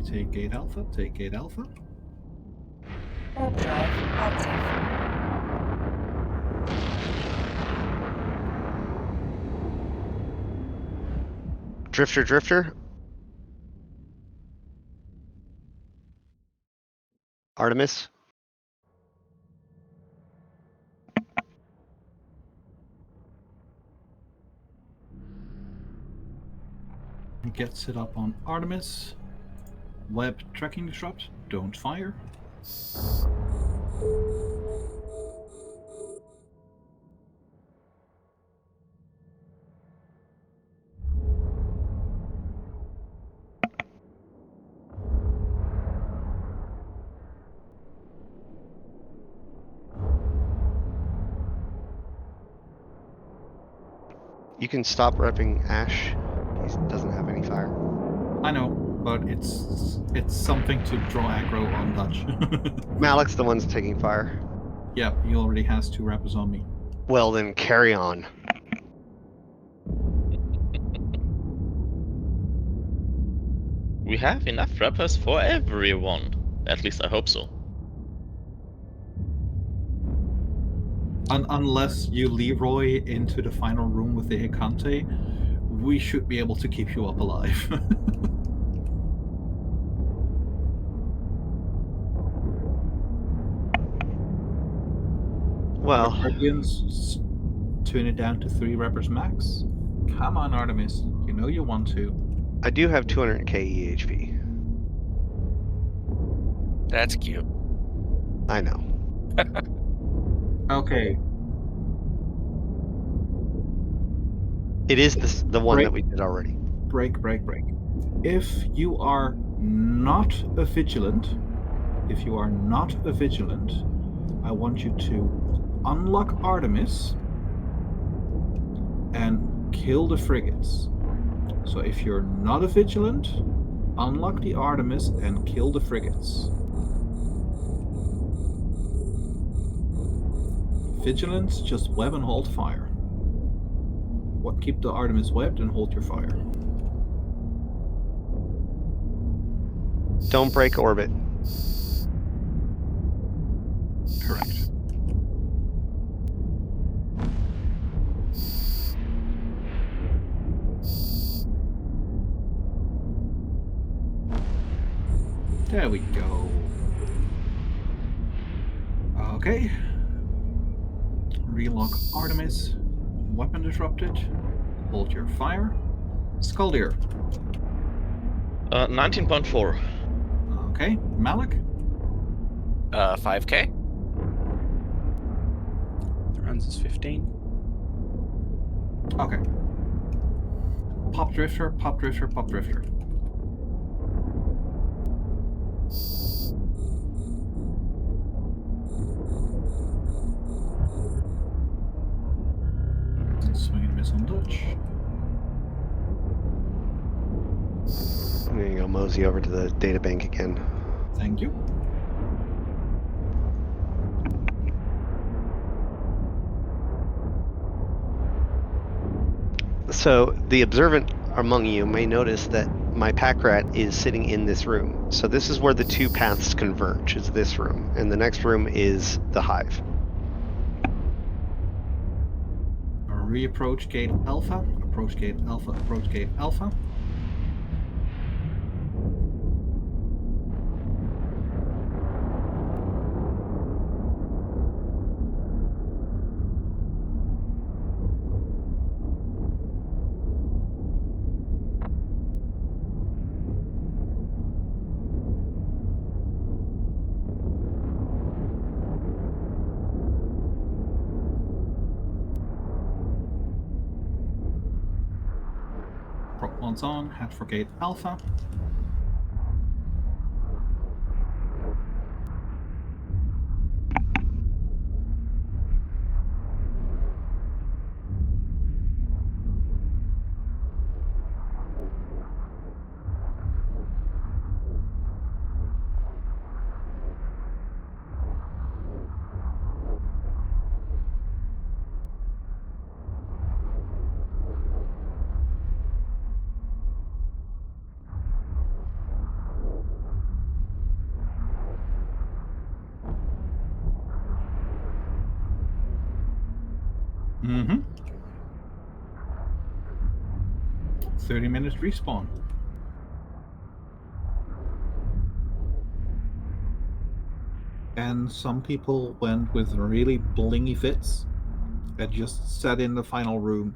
take gate alpha, take gate alpha. Warp drive active. Drifter. Artemis. Gets it up on Artemis. Web tracking disrupt, don't fire. You can stop repping Ash. He doesn't have any fire. I know, but it's something to draw aggro on Dutch. Malik's the one's taking fire. Yeah, he already has 2 rappers on me. Well, then carry on. We have enough rappers for everyone. At least I hope so. Unless you Leroy into the final room with the Hikante, we should be able to keep you up alive. Well, Guardians, tune it down to 3 rappers max. Come on, Artemis. You know you want to. I do have 200k EHP. That's cute. I know. Okay. It is the one Break. that we did already. Break. If you are not a vigilant, I want you to unlock Artemis and kill the frigates. So if you're not a vigilant, unlock the Artemis and kill the frigates. Vigilance, just web and hold fire. Keep the Artemis webbed and hold your fire. Don't break orbit. Correct. There we go. Okay. Relock Artemis. Weapon disrupted. Hold your fire. Skuldir. 19.4. Okay. Malik. 5K. Thran's is 15. Okay. Pop drifter. Swing and miss on Dutch. I'm gonna go mosey over to the data bank again. Thank you. So the observant among you may notice that my pack rat is sitting in this room. So this is where the 2 paths converge, is this room. And the next room is the hive. Reapproach gate alpha. Approach gate alpha. Prop mods on. Head for gate alpha. Mm-hmm. 30 minutes respawn. And some people went with really blingy fits and just sat in the final room.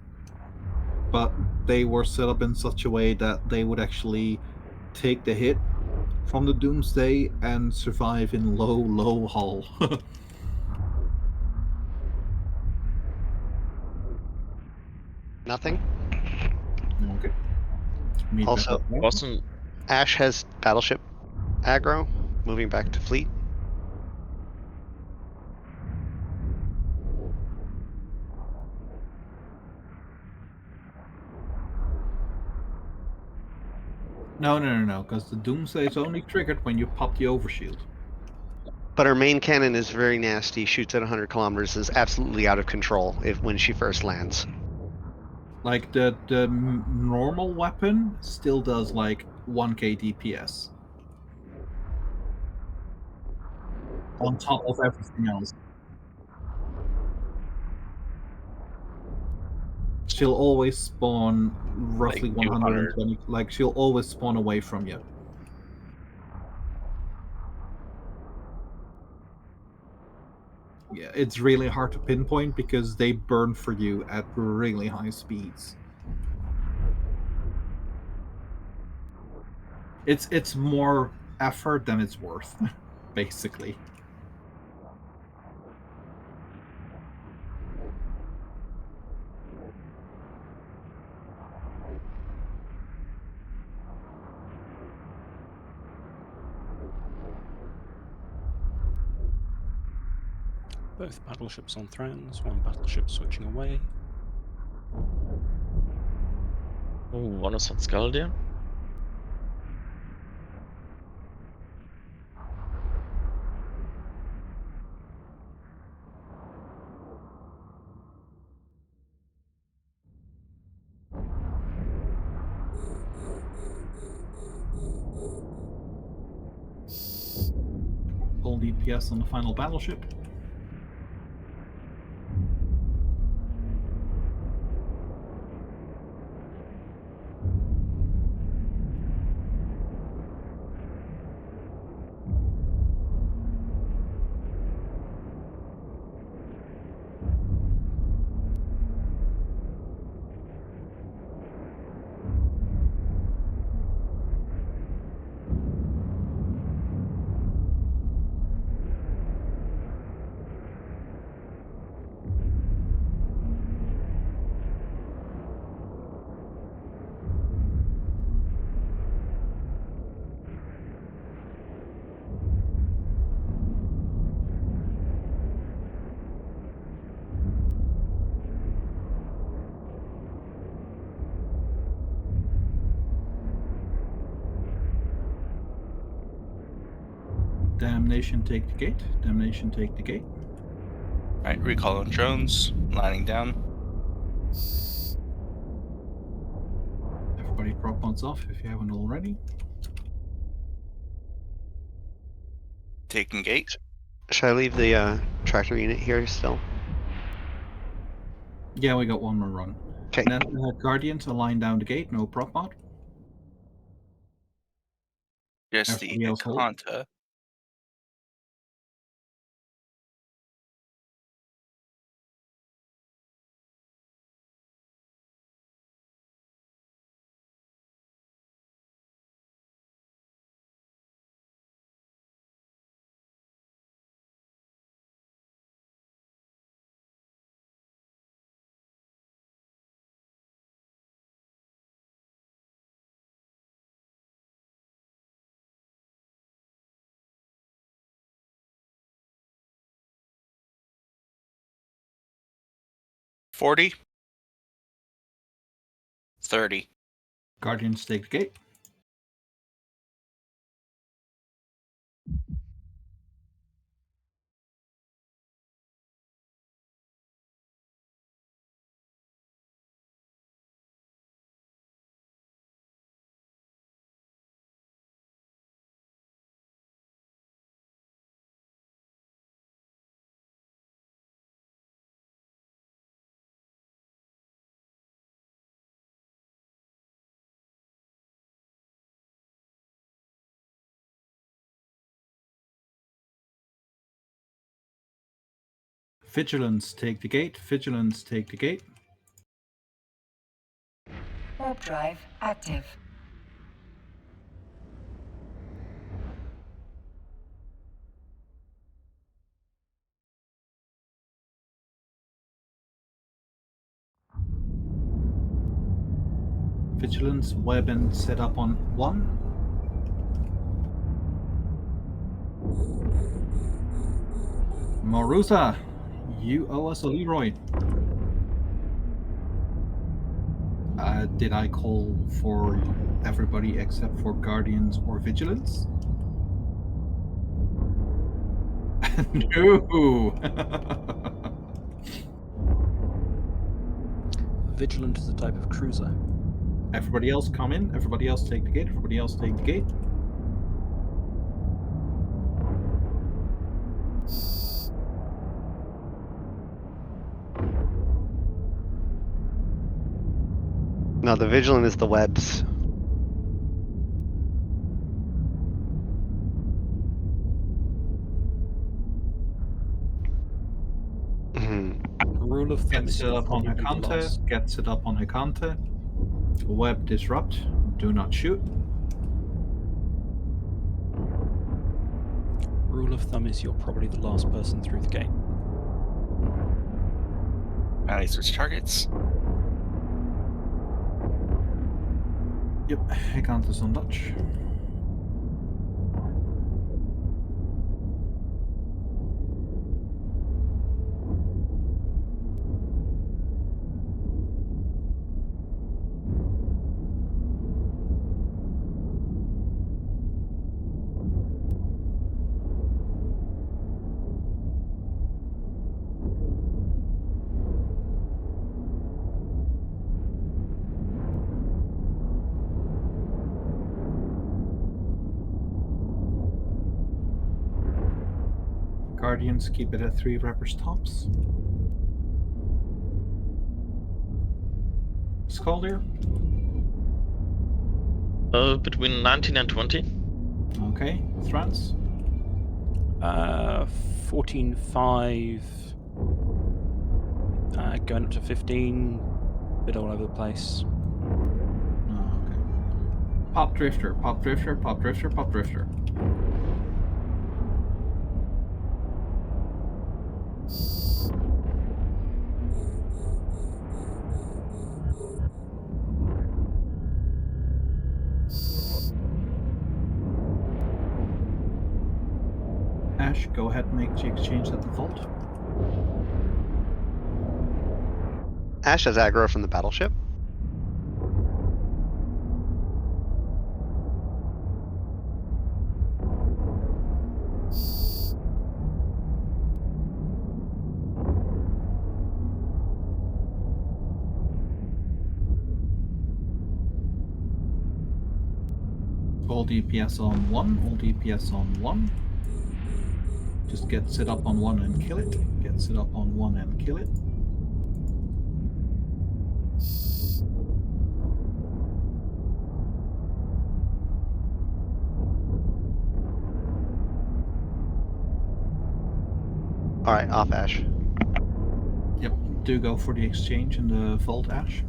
But they were set up in such a way that they would actually take the hit from the Doomsday and survive in low hull. Nothing. Okay. Meet back Also, up there. Wasn't Ash has battleship aggro, moving back to fleet. No, because the Doomsday is only triggered when you pop the overshield. But her main cannon is very nasty, shoots at 100 kilometers, is absolutely out of control when she first lands. Like the normal weapon still does like 1k DPS on top of everything else. She'll always spawn roughly Like 200. 120. Like she'll always spawn away from you. Yeah, it's really hard to pinpoint because they burn for you at really high speeds. It's more effort than it's worth, basically. Both battleships on Thrones, one battleship switching away. oh, one is on Skaldia? Full DPS on the final battleship. Damnation take the gate. Damnation take the gate. Alright, recall on drones, lining down. Everybody prop mods off if you haven't already. Taking gate. Should I leave the tractor unit here still? Yeah, we got one more run. Okay. Then Guardians align down the gate, no prop mod. Just the Everybody else hold. Akanta. $40. 30. Guardians take the gate. Vigilance, take the gate. Vigilance, take the gate. Warp drive active. Vigilance, weapon set up on 1. Marusa, you owe us a Leroy. Did I call for everybody except for Guardians or Vigilance? No! Vigilant is a type of cruiser. Everybody else come in. Everybody else take the gate. Everybody else take the gate. No, the Vigilant is the webs. Rule of thumb Gets is it you're up on probably the Hekante. last. Gets it up on Hekante. Web disrupt. Do not shoot. Rule of thumb is you're probably the last person through the gate. I switch targets. Yep, Hekante's on Dutch. Guardians keep it at 3 rappers tops. Scaldier? Between 19 and 20. Okay. Thranz? 14.5. Going up to 15. Bit all over the place. Oh, okay. Pop Drifter, Pop Drifter, Pop Drifter, Pop Drifter. Ash, go ahead and make the exchange at the vault. Ash has aggro from the battleship. All DPS on 1, all DPS on 1. Just gets it up on 1 and kill it. Gets it up on 1 and kill it. Alright, off Ash. Yep, do go for the exchange in the vault, Ash.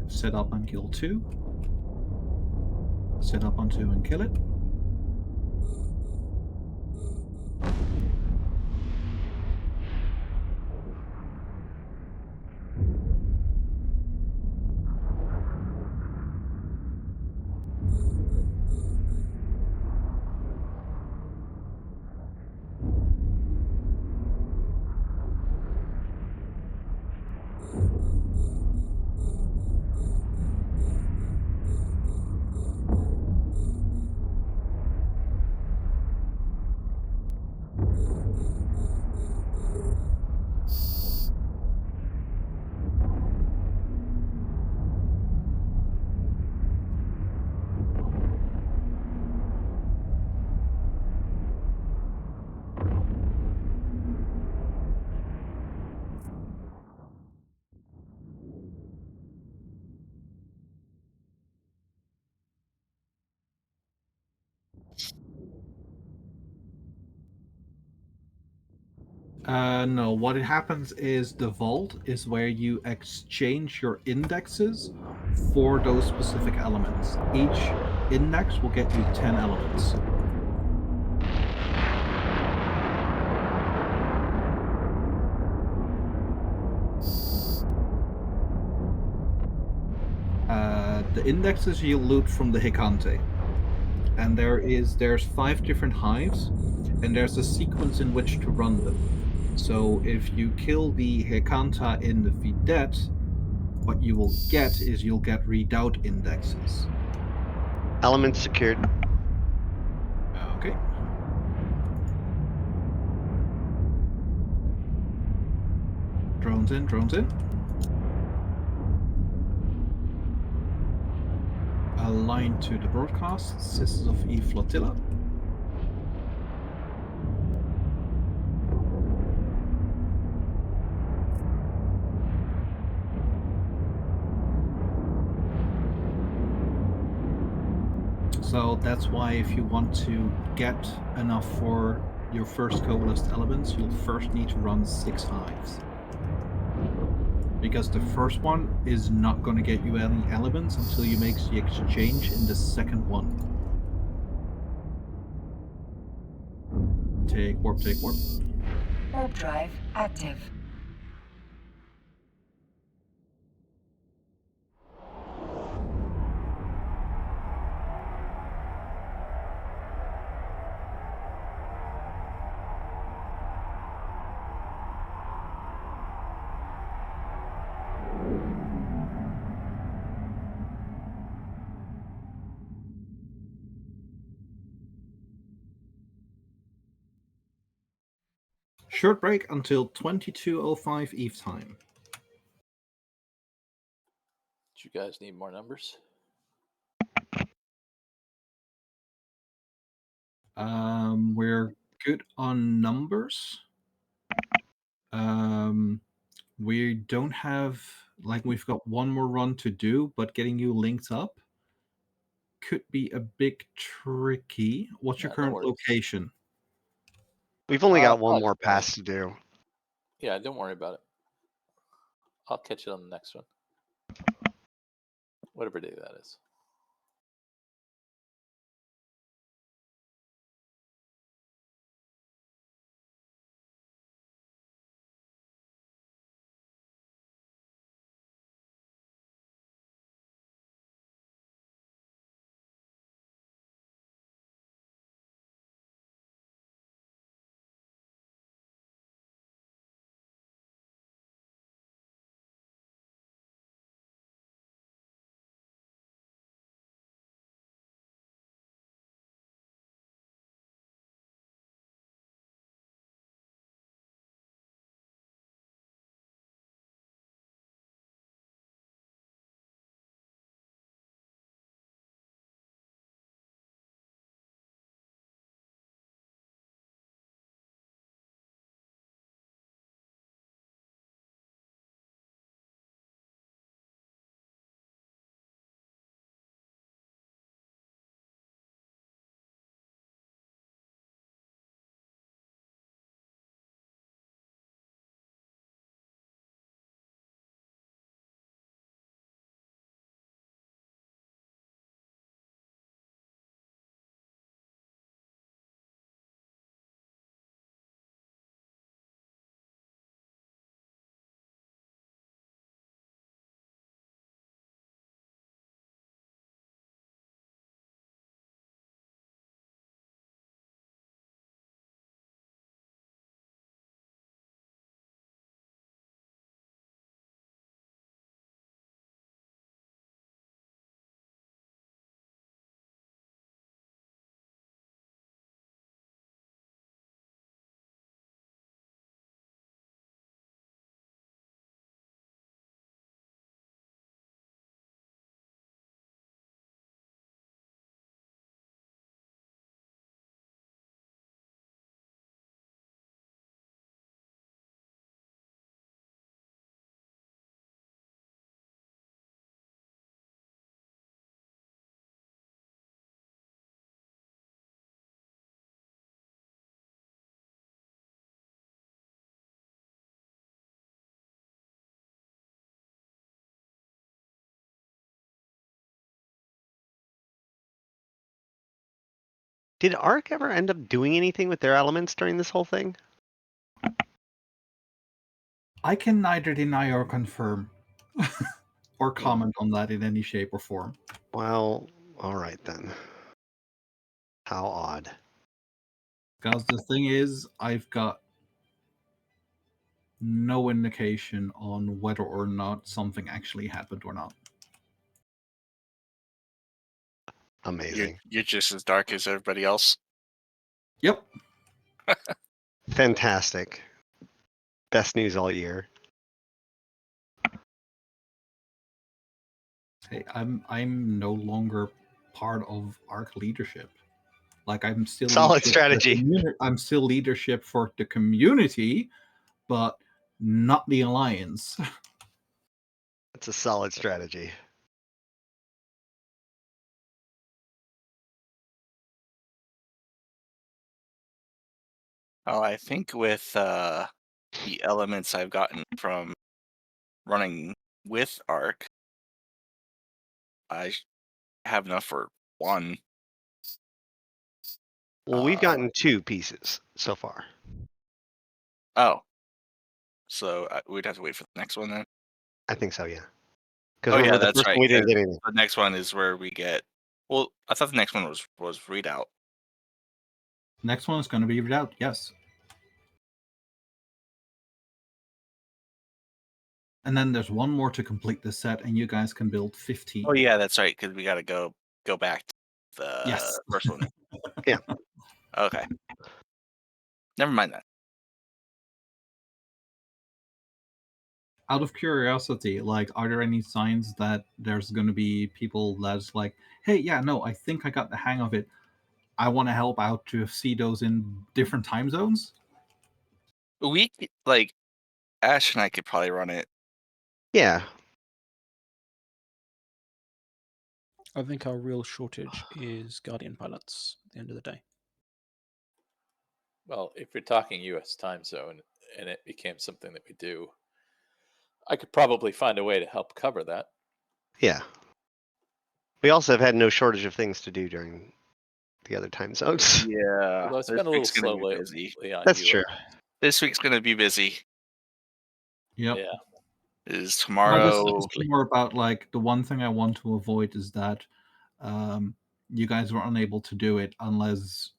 Set up and kill 2. Set up on 2 and kill it. No, what it happens is the vault is where you exchange your indexes for those specific elements. Each index will get you 10 elements. The indexes you loot from the Hikante. And there's 5 different hives, and there's a sequence in which to run them. So if you kill the Hekanta in the Vidette, what you will get is you'll get redoubt indexes. Elements secured. Okay. Drones in, drones in. Aligned to the broadcast, Sisters of E Flotilla. So that's why if you want to get enough for your first coalesced elements, you'll first need to run 6 hives. Because the first one is not going to get you any elements until you make the exchange in the second one. Take warp, take warp. Warp drive active. Short break until 22:05 Eve time. Do you guys need more numbers? We're good on numbers. We don't have, like, we've got one more run to do, but getting you linked up could be a bit tricky. What's your No current worries. location? We've only got one probably more 20. pass to do. Yeah, don't worry about it. I'll catch it on the next one. Whatever day that is. Did Ark ever end up doing anything with their elements during this whole thing? I can neither deny or confirm or comment on that in any shape or form. Well, all right then. How odd. Because the thing is, I've got no indication on whether or not something actually happened or not. Amazing. You're just as dark as everybody else. Yep. Fantastic. Best news all year. Hey, I'm no longer part of ARC leadership. Like I'm still Solid leadership for the strategy. I'm still leadership for the community, but not the alliance. That's a solid strategy. Oh, I think with the elements I've gotten from running with Arc, I have enough for one. Well, we've gotten 2 pieces so far. Oh. So we'd have to wait for the next one then? I think so, yeah. Because Oh, remember, yeah, the that's first right. one we didn't 'Cause get anything. the next one is where we get. Well, I thought the next one was readout. Next one is going to be read out. Yes. And then there's one more to complete the set, and you guys can build 15. Oh, yeah, that's right. Because we got to go back to the Yes. first one. Yeah. Okay. Never mind that. Out of curiosity, like, are there any signs that there's going to be people that's like, hey, yeah, no, I think I got the hang of it. I want to help out to see those in different time zones? We like Ash and I could probably run it. Yeah. I think our real shortage is Guardian pilots at the end of the day. Well, if you're talking U.S. time zone and it became something that we do, I could probably find a way to help cover that. Yeah. We also have had no shortage of things to do during the other time zones. Yeah. Although it's this been a little week's gonna slow be busy. lately on That's US. true. This week's going to be busy. Yep. Yeah. Is No, this tomorrow. is more about, like, the one thing I want to avoid is that you guys were unable to do it unless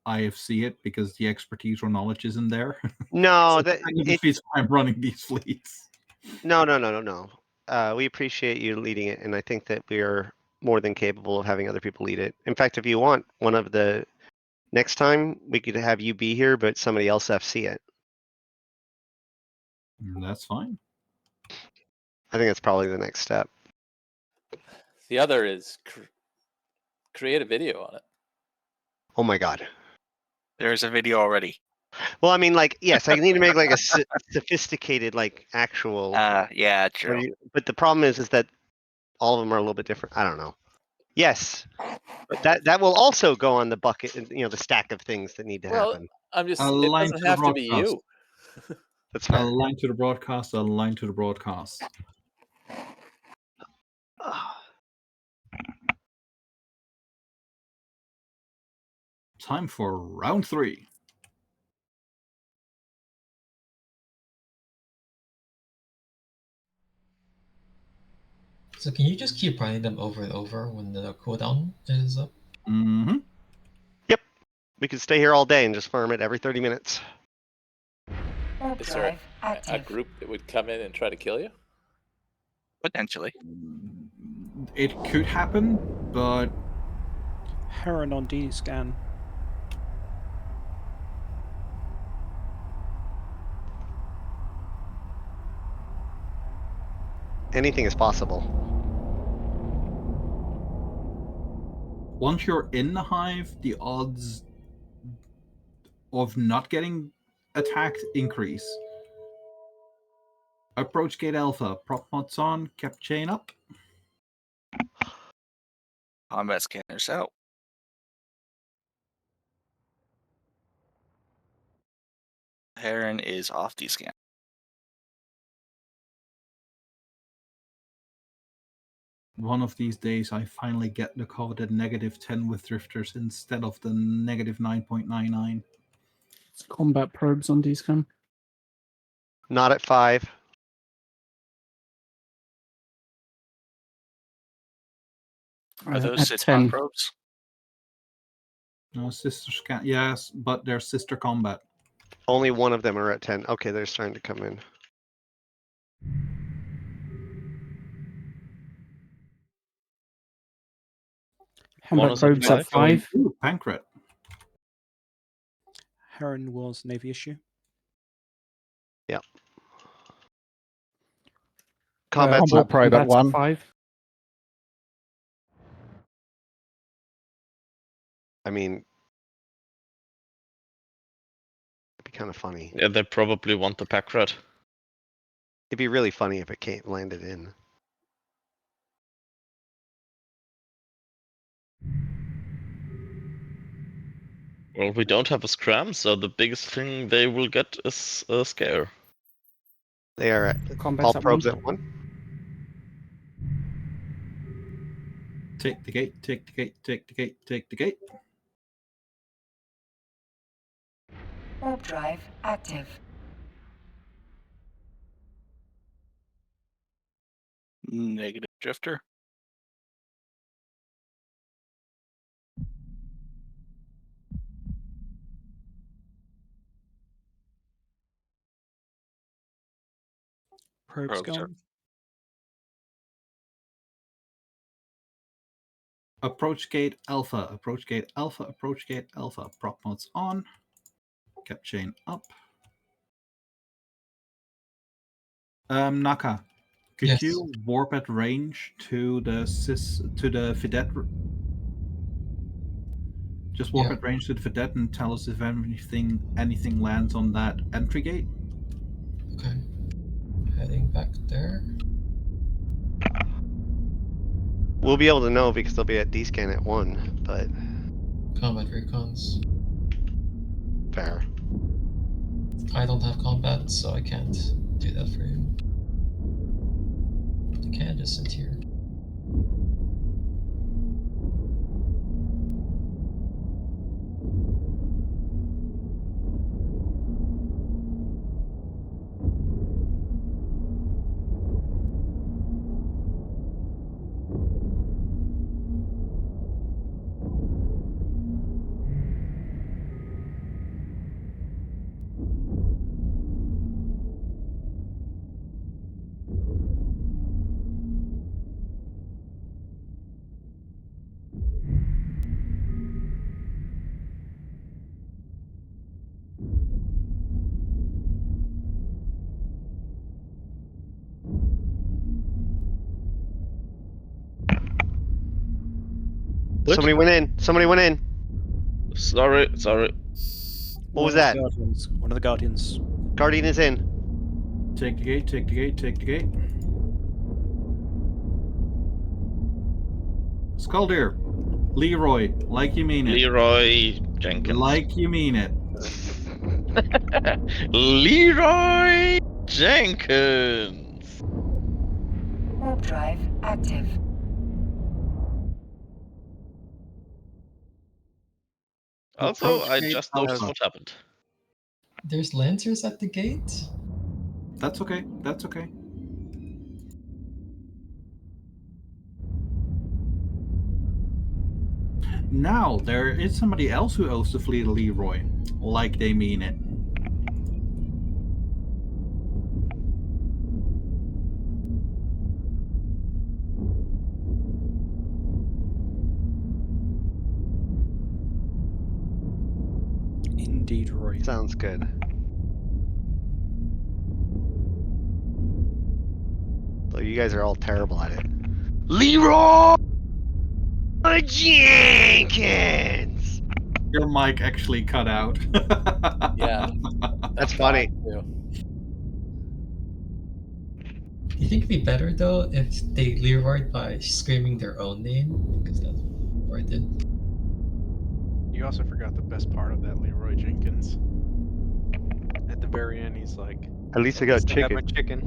IFC it, because the expertise or knowledge isn't there. No, So that kind of it, defeats why I'm running these fleets. no. We appreciate you leading it, and I think that we are more than capable of having other people lead it. In fact, if you want, one of the next time we could have you be here, but somebody else FC it. That's fine. I think that's probably the next step. The other is create a video on it. Oh my god. There's a video already. Well, I mean, like, yes, I need to make like a sophisticated, like, actual. Yeah, true. But the problem is that all of them are a little bit different. I don't know. Yes, but that will also go on the bucket, the stack of things that need to happen. I'm just. It Align doesn't to the have to be broadcast. you. That's fair. Align to the broadcast. Align to the broadcast. Time for round 3. So can you just keep running them over and over when the cooldown is up? Mm-hmm. Yep. We could stay here all day and just farm it every 30 minutes. Warp Is there drive a active. group that would come in and try to kill you? Potentially. It could happen, but Heron on D scan. Anything is possible. once you're in the hive, the odds of not getting attacked increase. Approach gate alpha. Prop mods on. Cap chain up. Combat scanners out. Heron is off the scan. One of these days, I finally get the coveted -10 with drifters instead of the -9.99. Combat probes on D-scan. Not at 5. Are those At Citron 10. probes? No, sister scan. Yes, but they're sister combat. Only one of them are at 10. Okay, they're starting to come in. One Combat is at probes at 5. 5. Ooh, Pancret. Heron was Navy issue. Yep. Combat Combat probe at Combat's 1. 5. I mean, it'd be kind of funny. Yeah, they probably want the pack rat. It'd be really funny if it came landed in. Well, we don't have a scram, so the biggest thing they will get is a scare. They are at Combat's all at probes 1. at 1. Take the gate, take the gate, take the gate, take the gate. Warp drive active. Negative drifter. Probes Probes are gone. Approach gate alpha, approach gate alpha, approach gate alpha. Prop mods on. Cap chain up. Naka, could Yes. you warp at range to the Vidette? Just warp Yeah. at range to the Vidette and tell us if anything lands on that entry gate. Okay. Heading back there. We'll be able to know because they'll be at D-scan at 1, but Combat recons. fair. I don't have combat, so I can't do that for you. But you can just sit here. What? Somebody went in. Somebody went in. Sorry. What was One of that? the Guardians. One of the Guardians. Guardian is in. Take the gate, take the gate, take the gate. Skuldir, Leroy, like you mean it. Leroy Jenkins. Like you mean it. Leroy Jenkins. Warp drive active. Also, Approach I gate just noticed alpha. what happened. There's lancers at the gate? That's okay. That's okay. Now, there is somebody else who owes the fleet of Leroy. Like they mean it. Indeed, Roy. Sounds good. So you guys are all terrible at it. Leroy Jenkins! Your mic actually cut out. Yeah. That's funny. Too. Do you think it'd be better though if they Leroyed by screaming their own name? Because that's what I did. You also forgot the best part of that Leroy Jenkins. At the very end, he's like, At least I "At got least I got chicken." my chicken."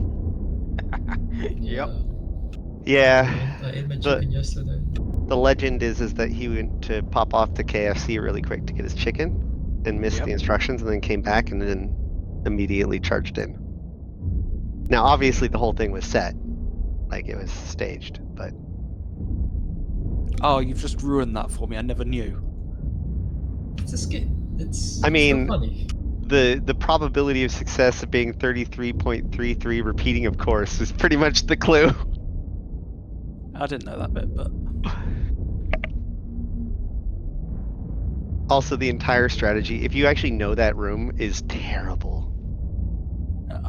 Yep. Yeah. I ate my The chicken yesterday. the legend is that he went to pop off to KFC really quick to get his chicken and missed Yep. the instructions and then came back and then immediately charged in. Now obviously the whole thing was set. Like it was staged, but Oh, you've just ruined that for me. I never knew. It's a skit. It's I still mean funny. the probability of success of being 33.33 repeating of course is pretty much the clue. I didn't know that bit, but Also the entire strategy, if you actually know that room, is terrible.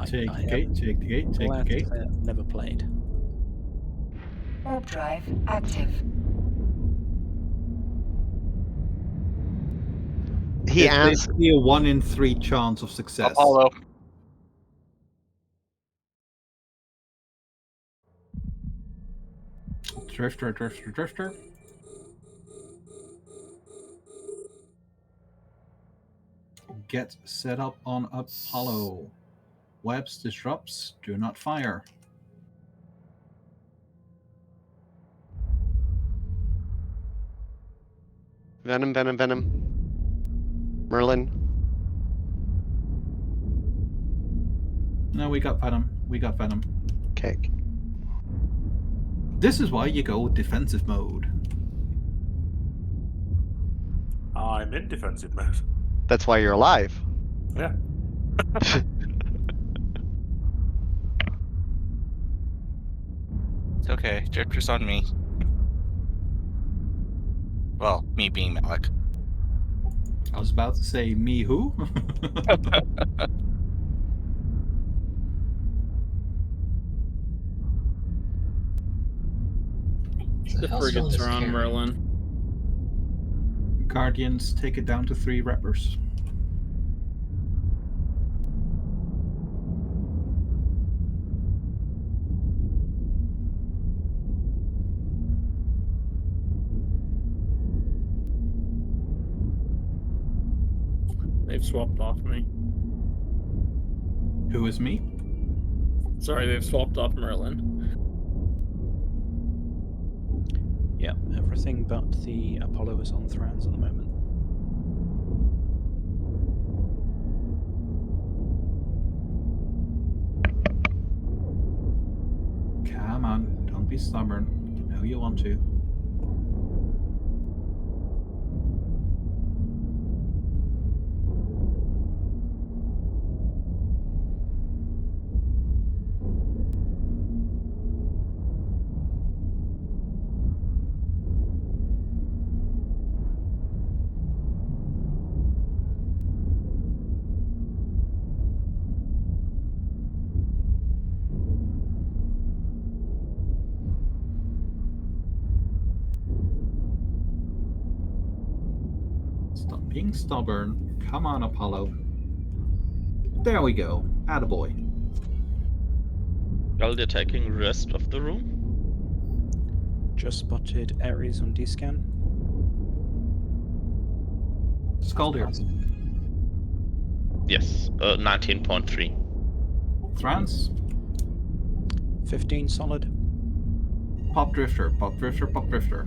Take I the gate, am take the gate, take the glad to gate. say I've never played. Warp drive active. He It's asked basically a 1 in 3 chance of success. Apollo. Drifter, drifter, drifter. Get set up on Apollo. Webs disrupts, do not fire. Venom, Venom, Venom. Merlin. No, we got Venom. We got Venom. Okay. This is why you go defensive mode. I'm in defensive mode. That's why you're alive. Yeah. It's okay. Drifter's on me. Well, me being Malik. I was about to say, me who? So The how strong frigates is are on Karen? Merlin. Guardians take it down to 3 rappers. They've swapped off me. Who is me? Sorry, they've swapped off Merlin. Yeah, everything but the Apollo is on Thran's at the moment. Come on, don't be stubborn. You know you want to. Stop being stubborn. Come on, Apollo. There we go. Attaboy. Are they attacking rest of the room? Just spotted Ares on D-scan. Skaldir. Yes, 19.3. Thran's. 15 solid. Pop Drifter, Pop Drifter, Pop Drifter.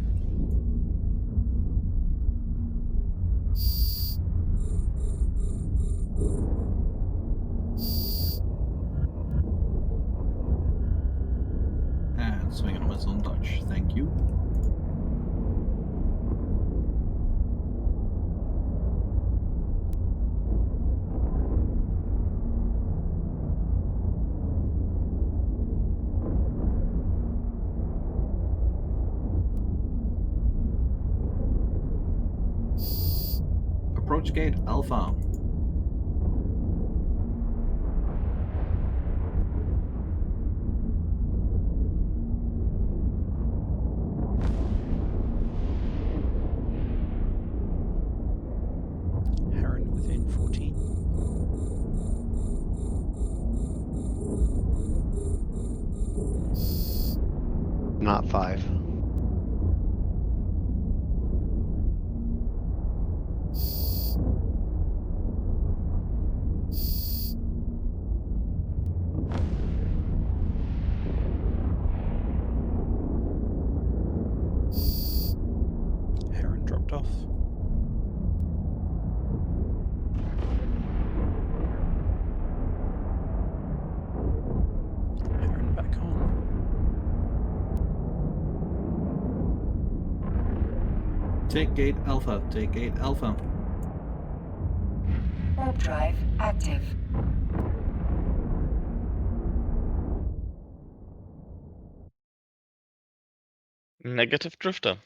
And swinging on his own Dutch. Thank you. Approach gate Alpha. Heron within 14. Not 5. Take gate Alpha. Take gate Alpha. Warp drive active. Negative drifter.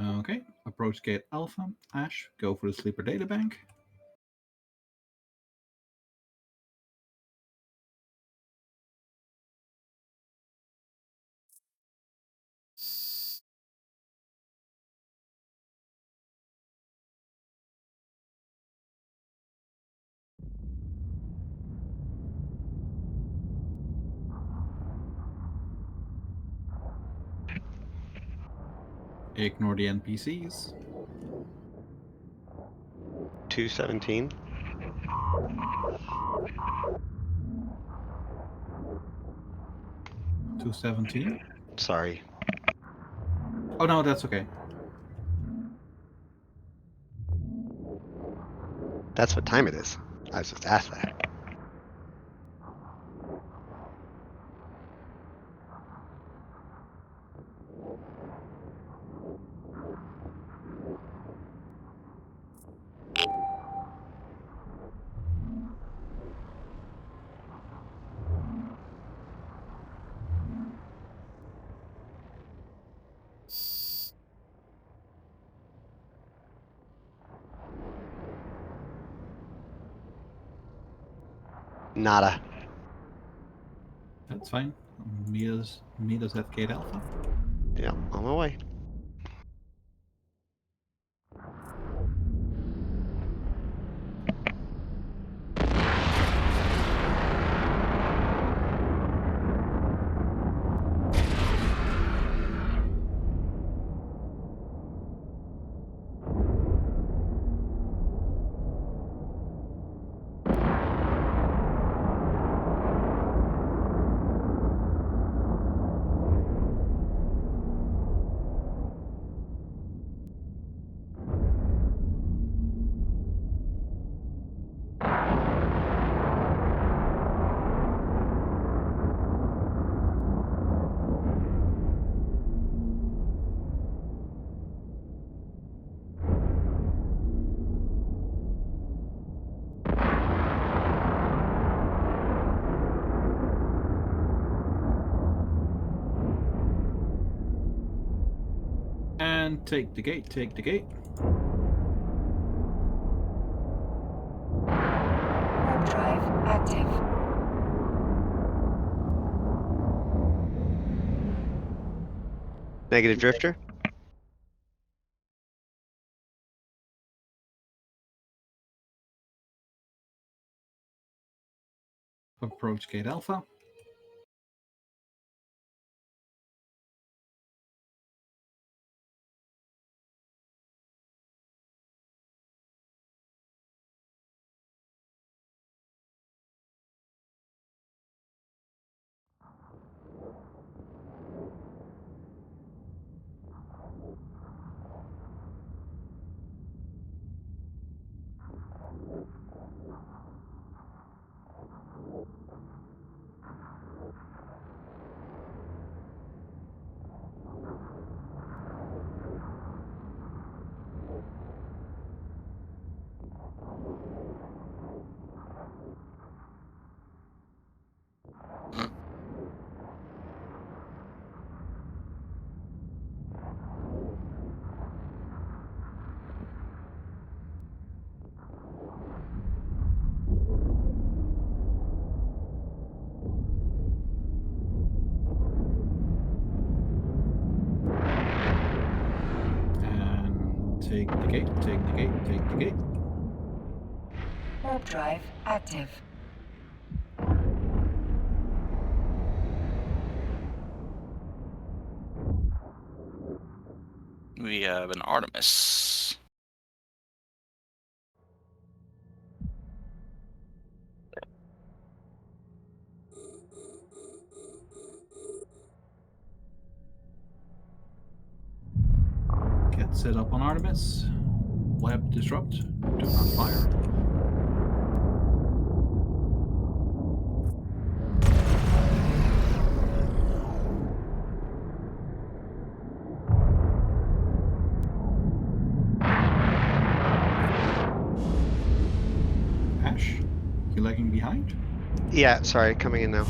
Okay. Approach gate Alpha. Ash, go for the sleeper databank. Ignore the NPCs. 217. 217. Sorry. Oh no, that's okay. That's what time it is. I was just asked that. Nada. That's fine. Meet us at gate Alpha. Yeah, on my way. And take the gate. Take the gate. Warp drive active. Negative drifter. Approach gate Alpha. And take the gate. Take the gate. Take the gate. Warp drive active. We have an Artemis. Get set up on Artemis. Web disrupt. Do not fire. coming behind? Yeah, sorry, coming in now.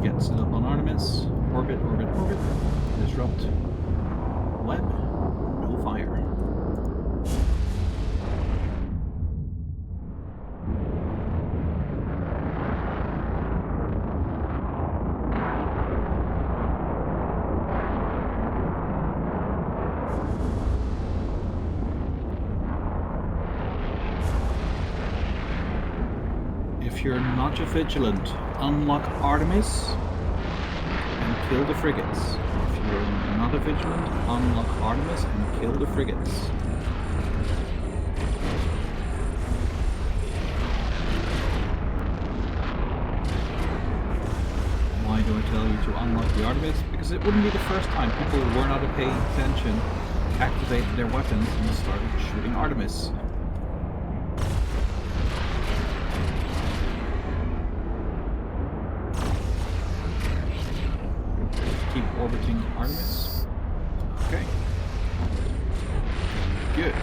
Get set up on Artemis. Orbit, orbit, orbit. Disrupt. Web. No fire. If you're not a vigilant, unlock Artemis and kill the frigates. If you're not a vigilant, unlock Artemis and kill the frigates. Why do I tell you to unlock the Artemis? Because it wouldn't be the first time people who were not paying attention activated their weapons and started shooting Artemis. Keep orbiting Artemis. Okay. Good.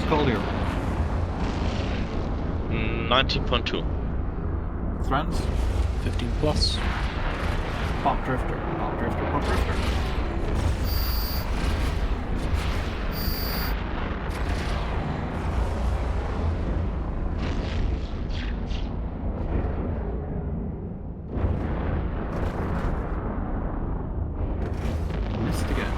Scoldier. 19.2. Thran's. 15 plus. Pop Drifter. Pop Drifter. Pop Drifter. Missed again.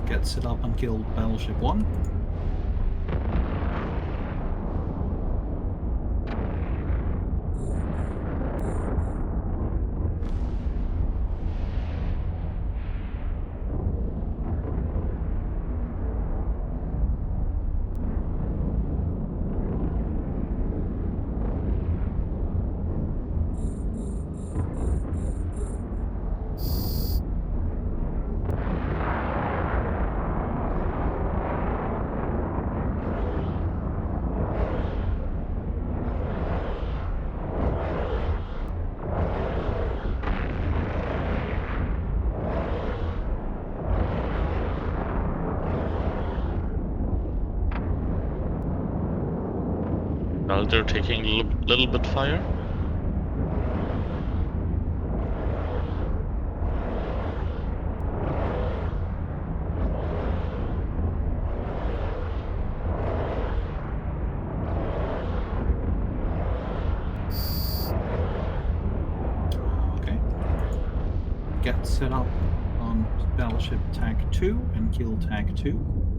Get set up and kill Battleship 1. Well, they're taking a little bit fire. Okay. Get set up on Battleship Tag 2 and kill Tag 2.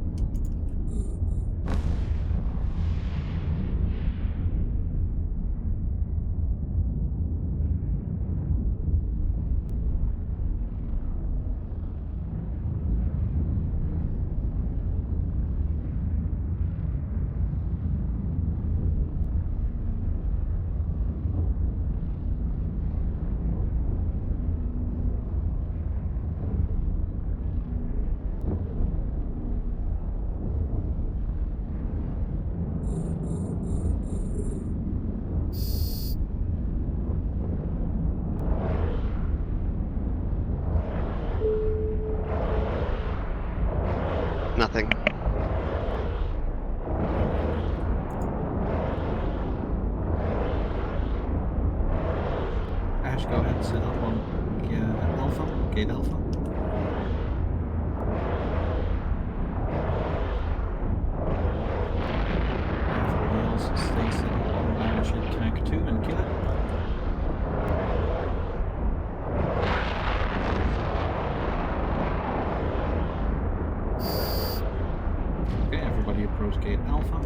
Nothing. Ash, go ahead and set up on Alpha, Gate Alpha. Everybody else stay set up on Battleship Tag 2 and kill it. Okay, everybody approach Gate Alpha.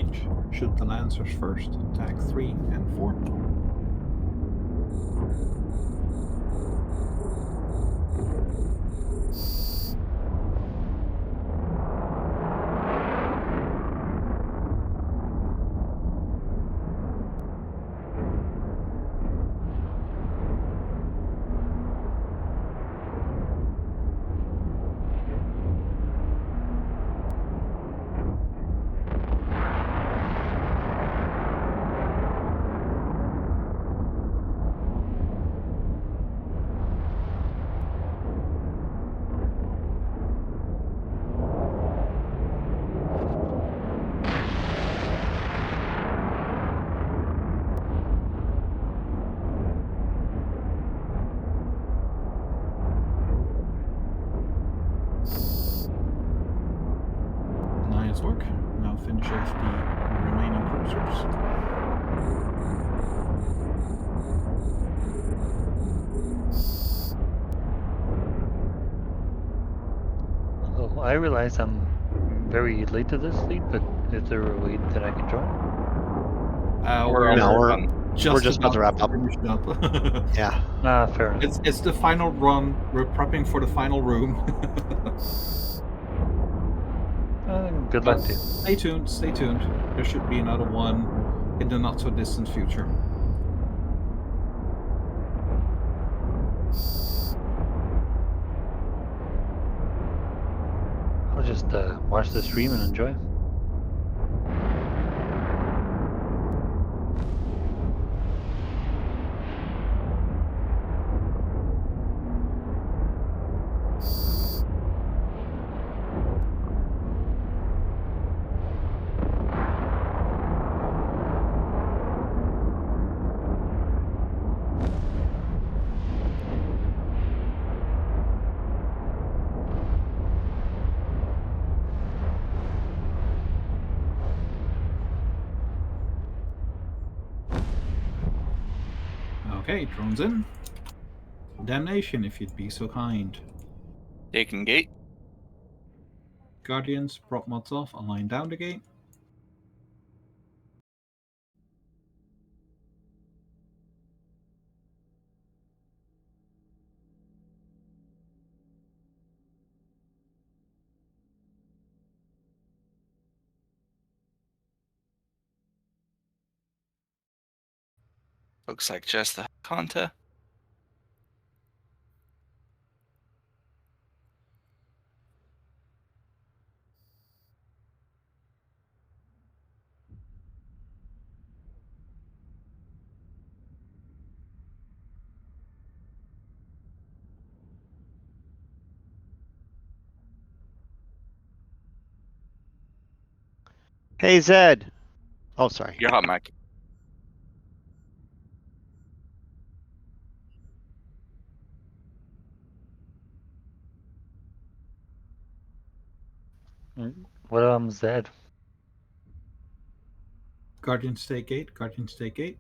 range. Shoot the lancers first. Attack 3 and 4. Nice work. Now finish off the remaining cruisers. Oh, I realize I'm very late to this lead, but is there a way that I can join? We're just about to wrap up. Finish it up. Yeah. Fair enough. It's the final run. We're prepping for the final room. Good luck to you. Stay tuned. Stay tuned. There should be another one in the not so distant future. I'll just watch the stream and enjoy. Okay, drones in. Damnation, if you'd be so kind. Taking gate. Guardians, prop mods off, align down the gate. Looks like just the Conta. Hey, Zed. Oh, sorry. You're hot, Mike. What Zed? Guardians take gate. Guardians take gate.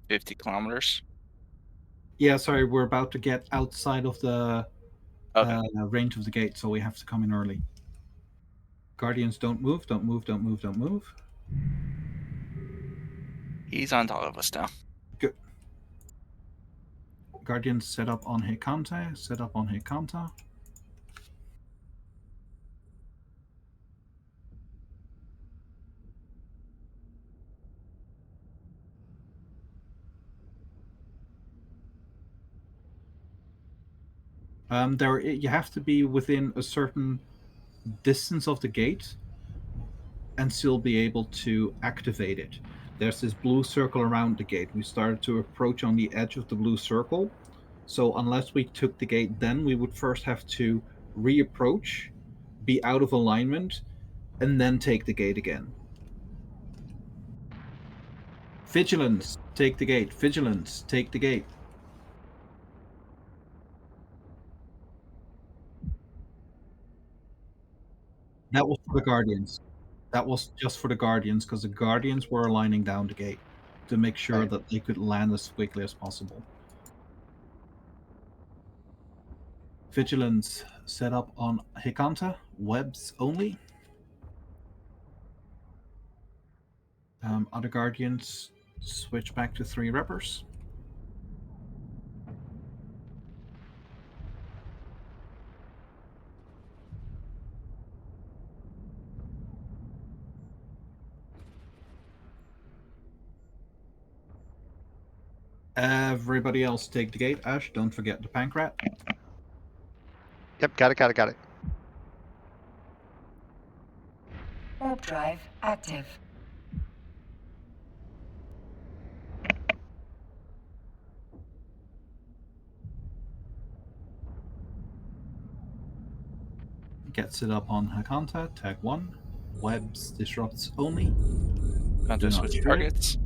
50 kilometers. Yeah, sorry, we're about to get outside of the Okay. range of the gate, so we have to come in early. Guardians, don't move, don't move, don't move, don't move. He's on top of us now. Good. Guardians set up on Hekanta, set up on Hekanta. There, you have to be within a certain distance of the gate and still be able to activate it. There's this blue circle around the gate. We started to approach on the edge of the blue circle. So unless we took the gate, then we would first have to reapproach, be out of alignment, and then take the gate again. Vigilance, take the gate. Vigilance, take the gate. That was for the Guardians. That was just for the Guardians, because the Guardians were aligning down the gate to make sure that they could land as quickly as possible. Vigilance set up on Hekanta, webs only. Other guardians switch back to 3 reppers. Everybody else take the gate. Ash, don't forget the pancrat. Yep, got it. Warp drive active. Gets it up on Hakanta, tag 1. Webs disrupts only. Got Do to not switch shoot it. targets.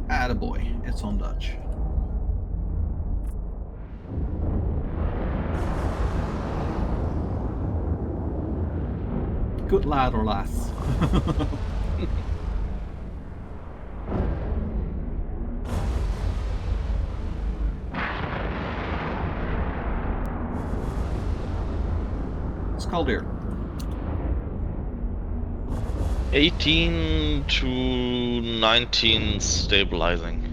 Attaboy, it's on Dutch. Good lad or lass. Skaldir. 18 to 19 stabilizing.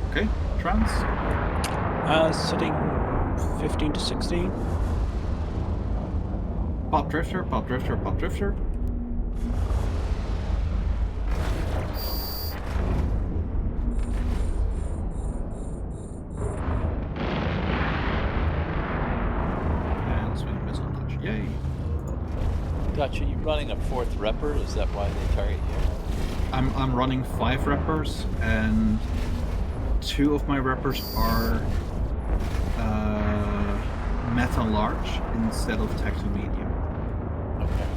Okay, trans. Sitting 15 to 16. Pop drifter, pop drifter, pop drifter. And swing and miss on touch. Yay. Dutch, are you running a 4th repper? Is that why they target you? I'm running 5 reppers, and 2 of my reppers are meta large instead of tacto medium. Okay.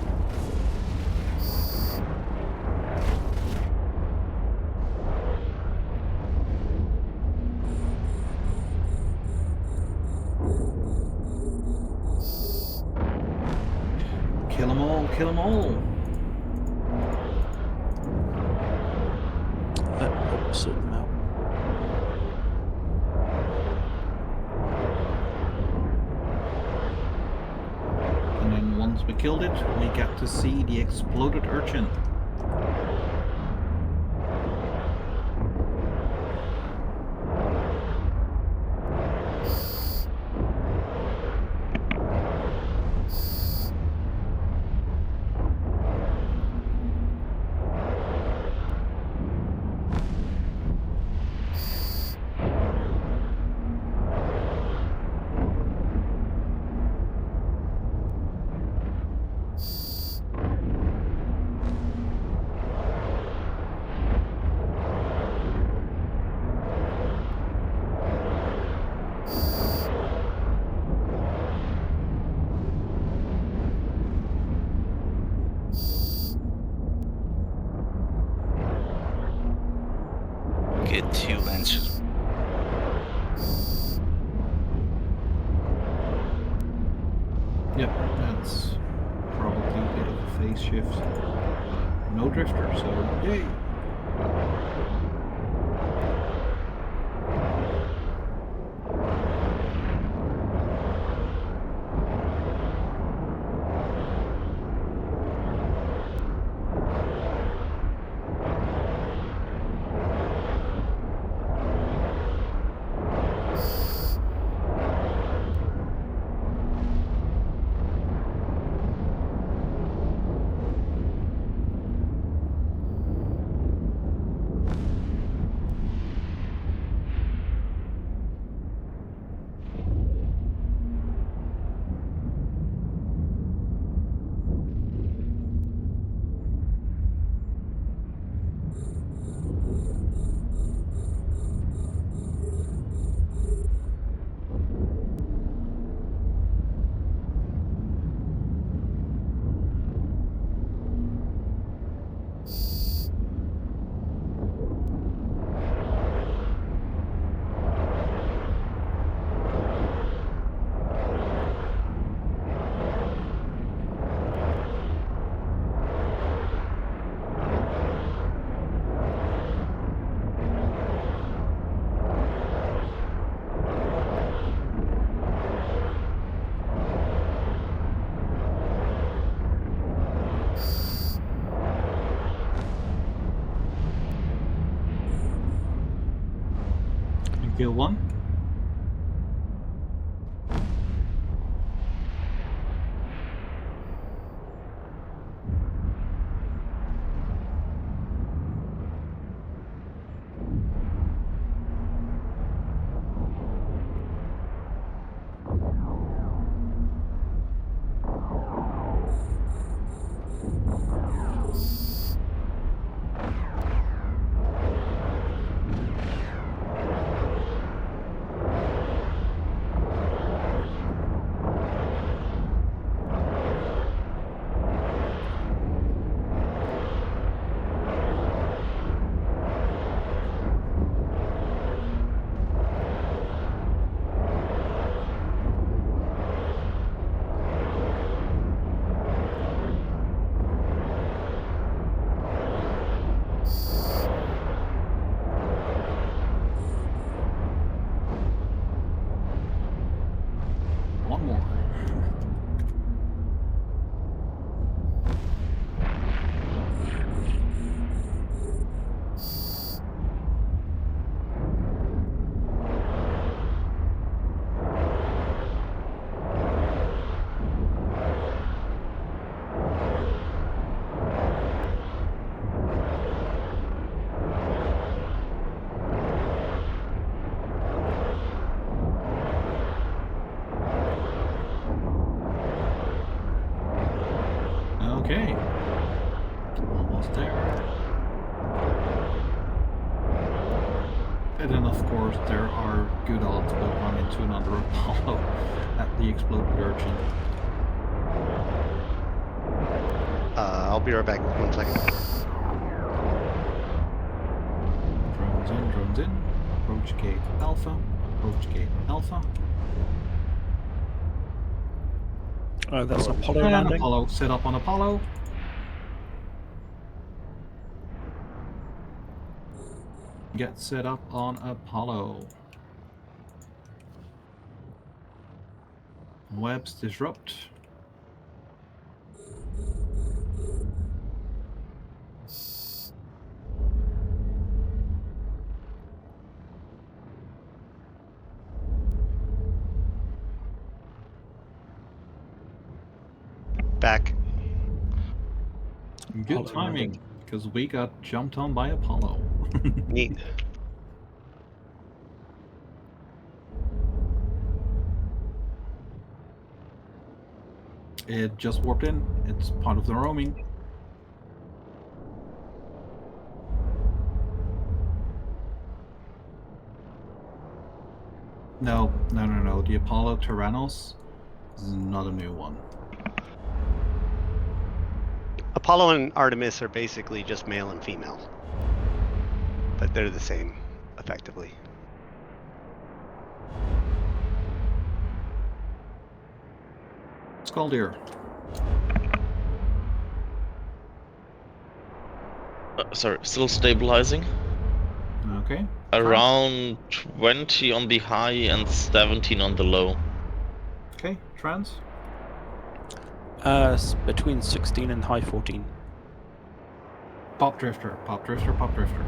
Kill them all, kill them all. Sort them out. And then once we killed it, we get to see the exploded urchin. Get 2 inches. Yep, that's probably a bit of a phase shift. No drifter, so yay! Kill one. One more. Okay. Almost there. And then, of course, there are good odds we'll run into another Apollo at the exploded urchin. I'll be right back. 1 second. Drones in. Approach gate alpha. Approach gate alpha. That's Apollo And landing. Apollo, set up on Apollo. Get set up on Apollo. Webs disrupt. Back. Good Apollo timing, landing. because we got jumped on by Apollo. Neat. It just warped in. It's part of the roaming. No. The Apollo Tyrannos is not a new one. Apollo and Artemis are basically just male and female, but they're the same, effectively. Skull Deer. Sorry, still stabilizing. Okay. Around 20 on the high and 17 on the low. Okay, trans. Between 16 and high 14. Pop drifter, pop drifter, pop drifter.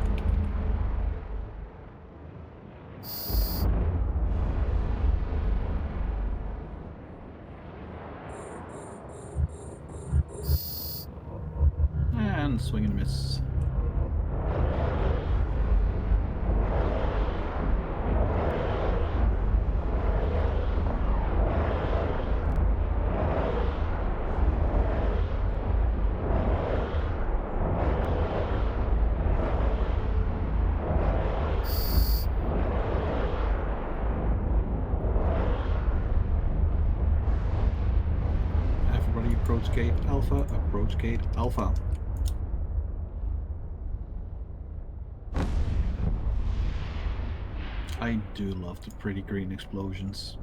And swing and miss. Everybody approach gate alpha, approach gate alpha. I do love the pretty green explosions.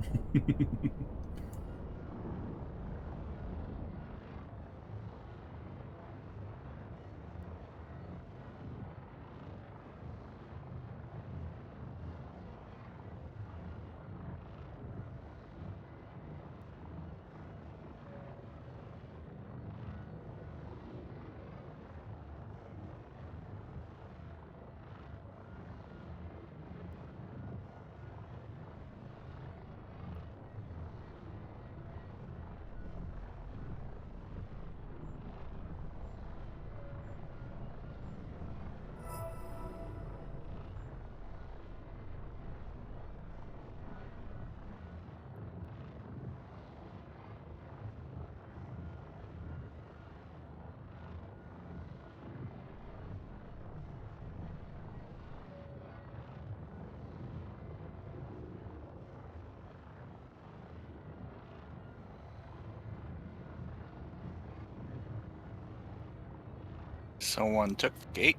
Someone took the gate.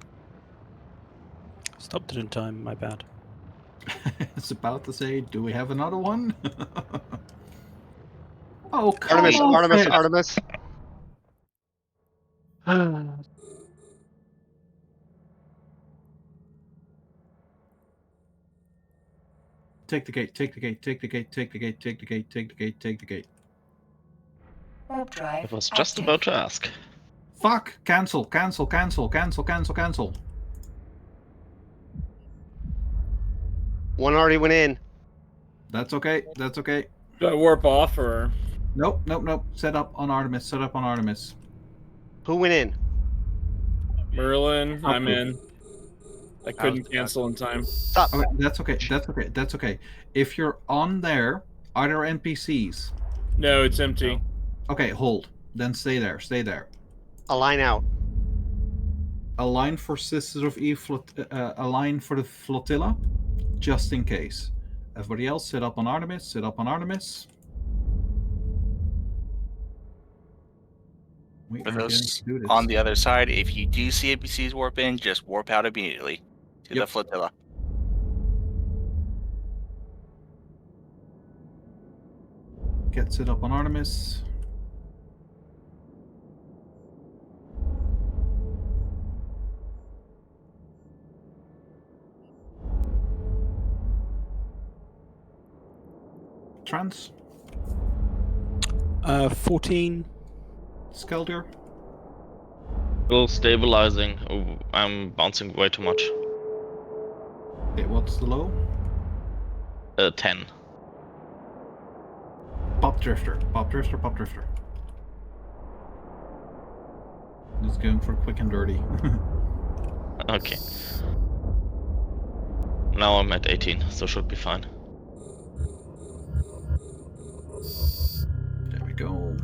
Stopped it in time, my bad. It's about to say, do we have another one? Oh, come Artemis, on, Artemis, Fitz. Artemis. Take the gate, take the gate, take the gate, take the gate, take the gate, take the gate, take the gate. Warp drive I was just active. about to ask. Fuck! Cancel, cancel, cancel, cancel, cancel, cancel. One already went in. That's okay, that's okay. Do I warp off or? Nope, nope, nope. Set up on Artemis, set up on Artemis. Who went in? Merlin, I'm Apu. in. I couldn't cancel in time. Stop. Okay, that's okay, that's okay, that's okay. If you're on there, are there NPCs? No, it's empty. Okay, hold. Then stay there, stay there. Align out. Align for Sisters of Eve, align for the flotilla, just in case. Everybody else, sit up on Artemis, sit up on Artemis. We For are going those to do this. on the other side, if you do see NPCs warp in, just warp out immediately to the flotilla. Get set up on Artemis. Trans. 14. Skelder. Still stabilizing. Oh, I'm bouncing way too much. Okay, what's the low? 10. Pop Drifter. Pop Drifter, Pop Drifter. Just going for quick and dirty. Okay. Now I'm at 18, so should be fine. There we go.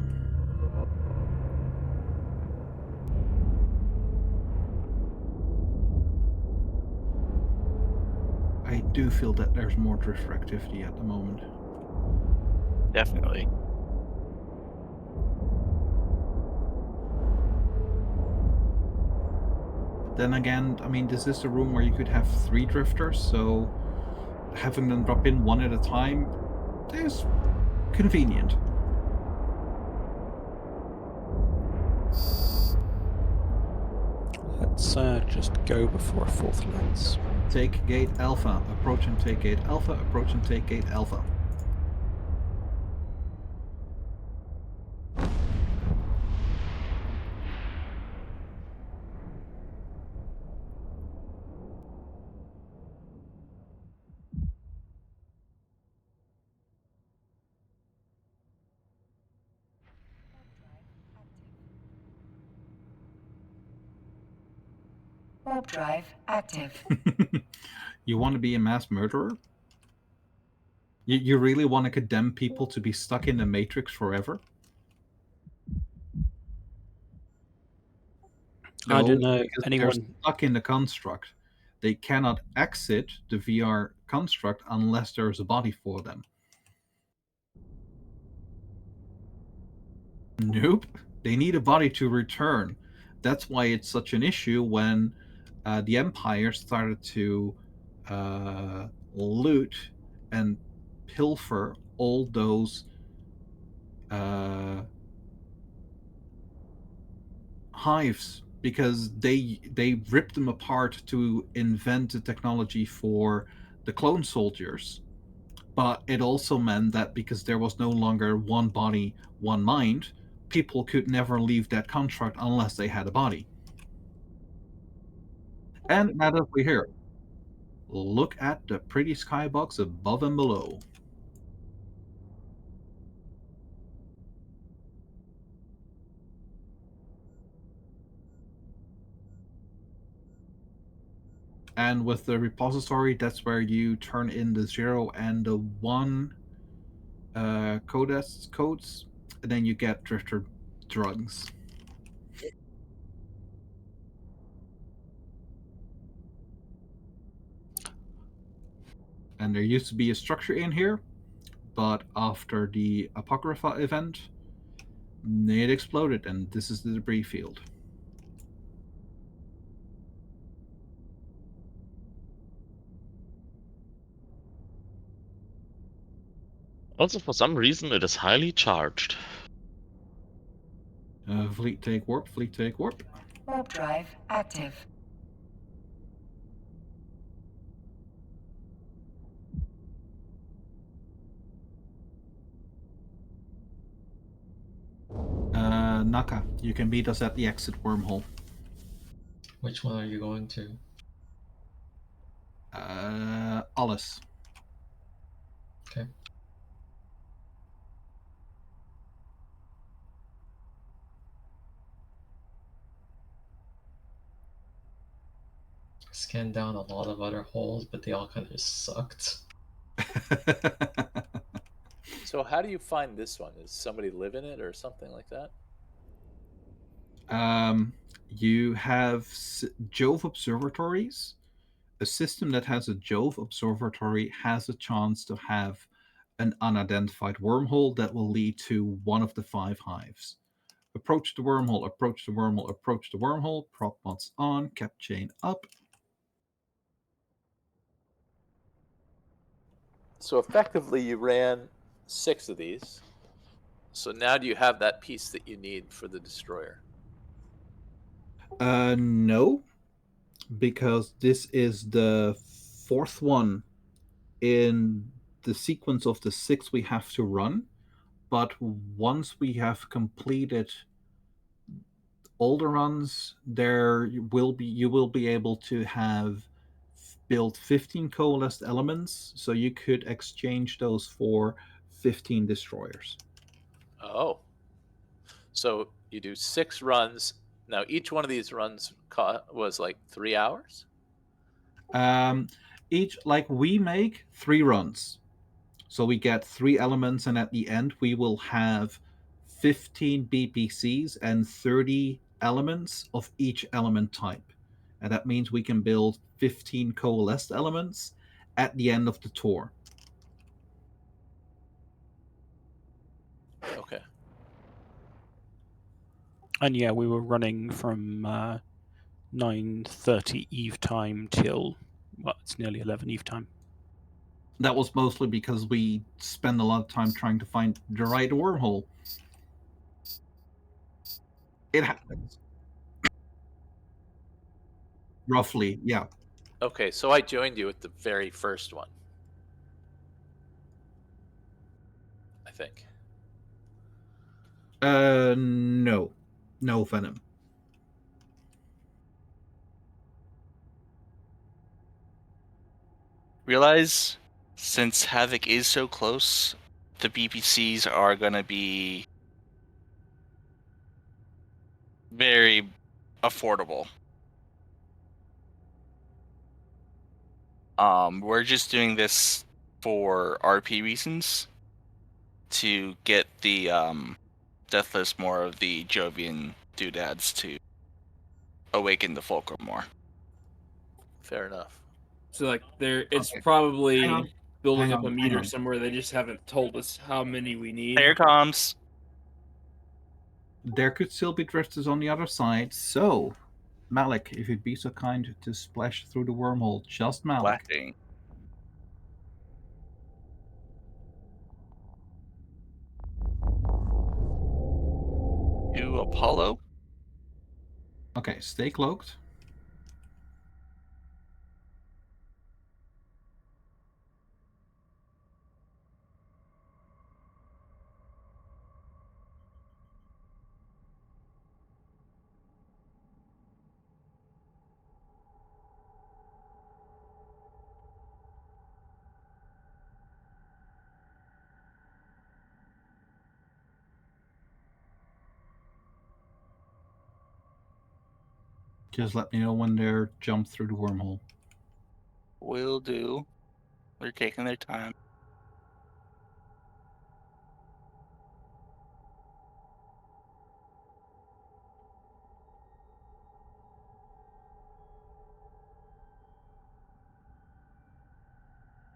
I do feel that there's more drifter activity at the moment. Definitely. Then again, I mean, this is a room where you could have 3 drifters, so having them drop in one at a time is convenient. Let's just go before a fourth lens. Take gate alpha, approach and take gate alpha, approach and take gate alpha. Warp drive active. You want to be a mass murderer? You really want to condemn people to be stuck in the Matrix forever? I don't know because anyone. They're stuck in the construct. They cannot exit the VR construct unless there's a body for them. Nope. They need a body to return. That's why it's such an issue when the Empire started to loot and pilfer all those hives, because they ripped them apart to invent the technology for the clone soldiers. But it also meant that because there was no longer one body, one mind, people could never leave that contract unless they had a body. And now that we're here, look at the pretty skybox above and below. And with the repository, that's where you turn in the 0 and the 1 codes, and then you get drifter drugs. And there used to be a structure in here, but after the Apocrypha event, it exploded, and this is the debris field. Also, for some reason, it is highly charged. Fleet take warp, fleet take warp. Warp drive active. Naka, you can meet us at the exit wormhole. Which one are you going to? Alles. Okay. Scanned down a lot of other holes, but they all kind of sucked. So how do you find this one? Does somebody live in it or something like that? You have Jove observatories. A system that has a Jove observatory has a chance to have an unidentified wormhole that will lead to one of the 5 hives. Approach the wormhole, approach the wormhole, approach the wormhole, prop mods on, cap chain up. So effectively, you ran 6 of these. So now do you have that piece that you need for the destroyer? No, because this is the 4th one in the sequence of the 6 we have to run. But once we have completed all the runs, you will be able to have built 15 coalesced elements, so you could exchange those for 15 destroyers. Oh. So you do 6 runs. Now each one of these runs was like 3 hours? Each, like, we make 3 runs. So we get 3 elements, and at the end we will have 15 BPCs and 30 elements of each element type. And that means we can build 15 coalesced elements at the end of the tour. Okay. And yeah, we were running from 9:30 Eve time till, well, it's nearly 11 Eve time. That was mostly because we spend a lot of time trying to find the right wormhole. It happens. Roughly, yeah. Okay, so I joined you at the very first one. I think. No. No, Venom. Realize, since Havoc is so close, the BPCs are going to be very affordable. We're just doing this for RP reasons to get the Deathless more of the Jovian doodads to awaken the Fulcrum more. Fair enough. So like it's Okay. probably Hang on. building Hang up on, a hang meter on. somewhere. They just haven't told us how many we need. Here comes. There could still be drifters on the other side, so Malik, if you'd be so kind to splash through the wormhole, just Malik. Flashing. To Apollo. Okay, stay cloaked. Just let me know when they're jumped through the wormhole. Will do. They're taking their time.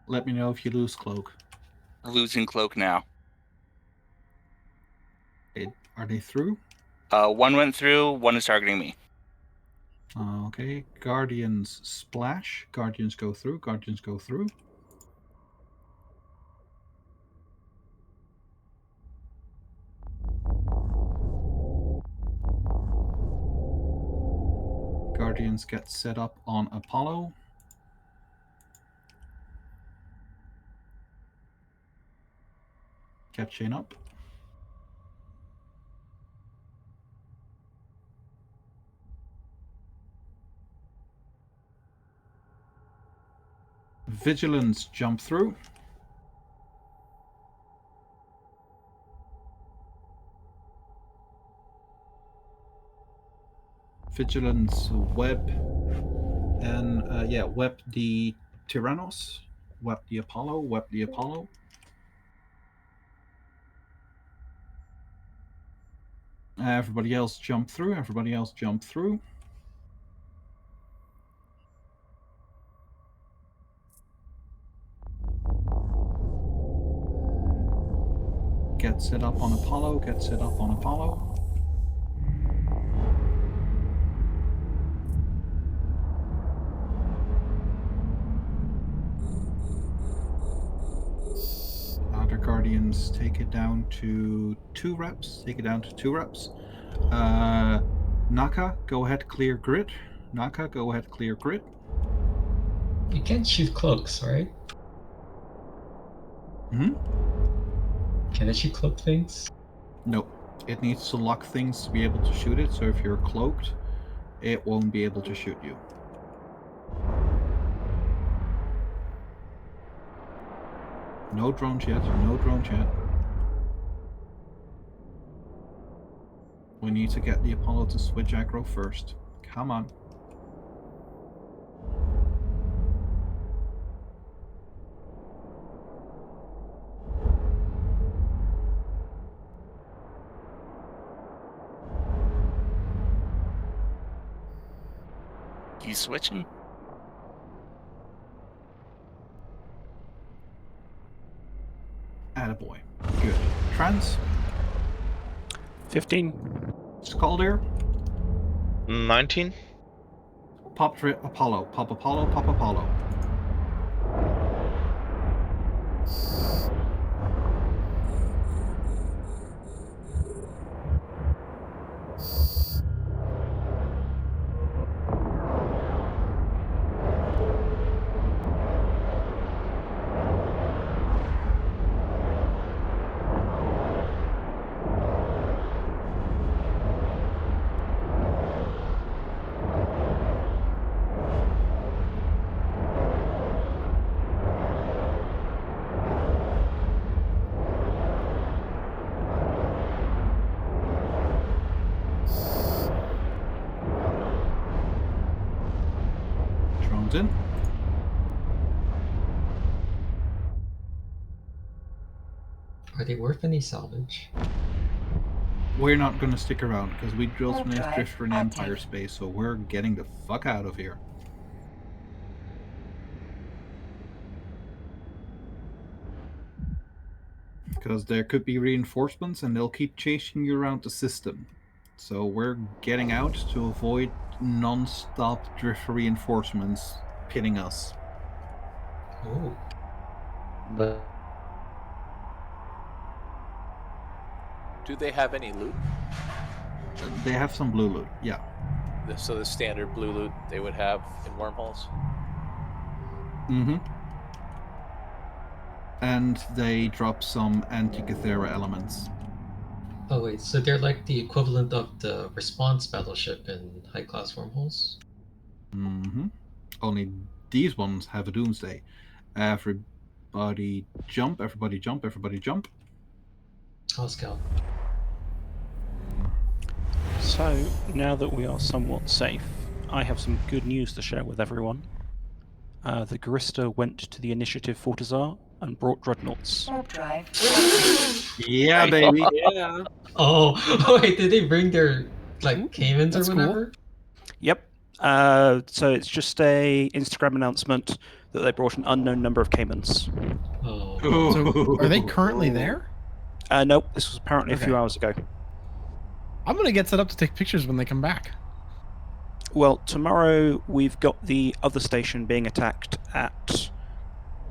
Let me know if you lose cloak. Losing cloak now. Are they through? One went through, one is targeting me. Okay, Guardians splash. Guardians go through. Guardians go through. Guardians get set up on Apollo. Catching up. Vigilance jump through. Vigilance web. And yeah, web the Tyrannos. Web the Apollo. Web the Apollo. Everybody else jump through. Everybody else jump through. Get set up on Apollo. Get set up on Apollo. Other Guardians take it down to 2 reps. Take it down to 2 reps. Naka, go ahead, clear grid. Naka, go ahead, clear grid. You can't shoot cloaks, right? Hmm? Can it shoot cloak things? No. It needs to lock things to be able to shoot it, so if you're cloaked, it won't be able to shoot you. No drones yet, no drones yet. We need to get the Apollo to switch aggro first. Come on. He's switching. Attaboy. Good. Trans? 15. Scalder? 19. Pop Apollo. Pop Apollo. Pop Apollo. Drones in. Are they worth any salvage? We're not going to stick around because we drilled some Overdrive Drifter in active. Empire space, so we're getting the fuck out of here. Because there could be reinforcements and they'll keep chasing you around the system. So we're getting out to avoid non-stop Drifter reinforcements pitting us. Oh. But Do they have any loot? They have some blue loot, yeah. So the standard blue loot they would have in wormholes? Mm-hmm. And they drop some anti-Cathera elements. Oh wait, so they're like the equivalent of the response battleship in high-class wormholes? Mm-hmm. Only these ones have a doomsday. Everybody jump, everybody jump, everybody jump. I'll scout. So, now that we are somewhat safe, I have some good news to share with everyone. The Garista went to the Initiative Fortizar and brought dreadnoughts. Overdrive. Yeah, baby. Yeah. Oh, wait, did they bring their, like, caimans or that's cool. whatever? Yep. So it's just a Instagram announcement that they brought an unknown number of caimans. Oh. So, are they currently there? Nope, this was apparently a few Okay. hours ago. I'm gonna get set up to take pictures when they come back. Well, tomorrow we've got the other station being attacked at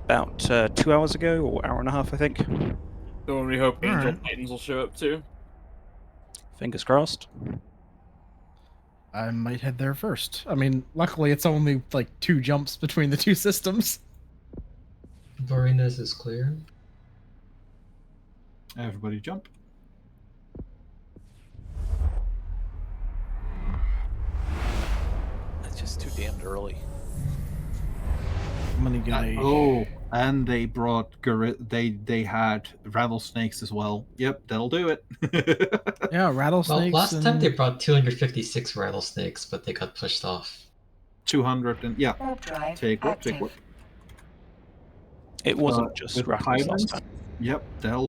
about 2 hours ago, or hour and a half, I think. So we hope Angel Alright. Titans will show up too. Fingers crossed. I might head there first. I mean, luckily it's only like 2 jumps between the 2 systems. Varines is clear. Everybody jump. It's just too damned early. I'm gonna get a. Oh, and they brought they had rattlesnakes as well. Yep, that'll do it. Yeah, rattlesnakes. Well, last time they brought 256 rattlesnakes, but they got pushed off. 200 and yeah. Warp drive Take whip, take active. whip. It wasn't just with rattles Hive last Runs, time. Yep, that'll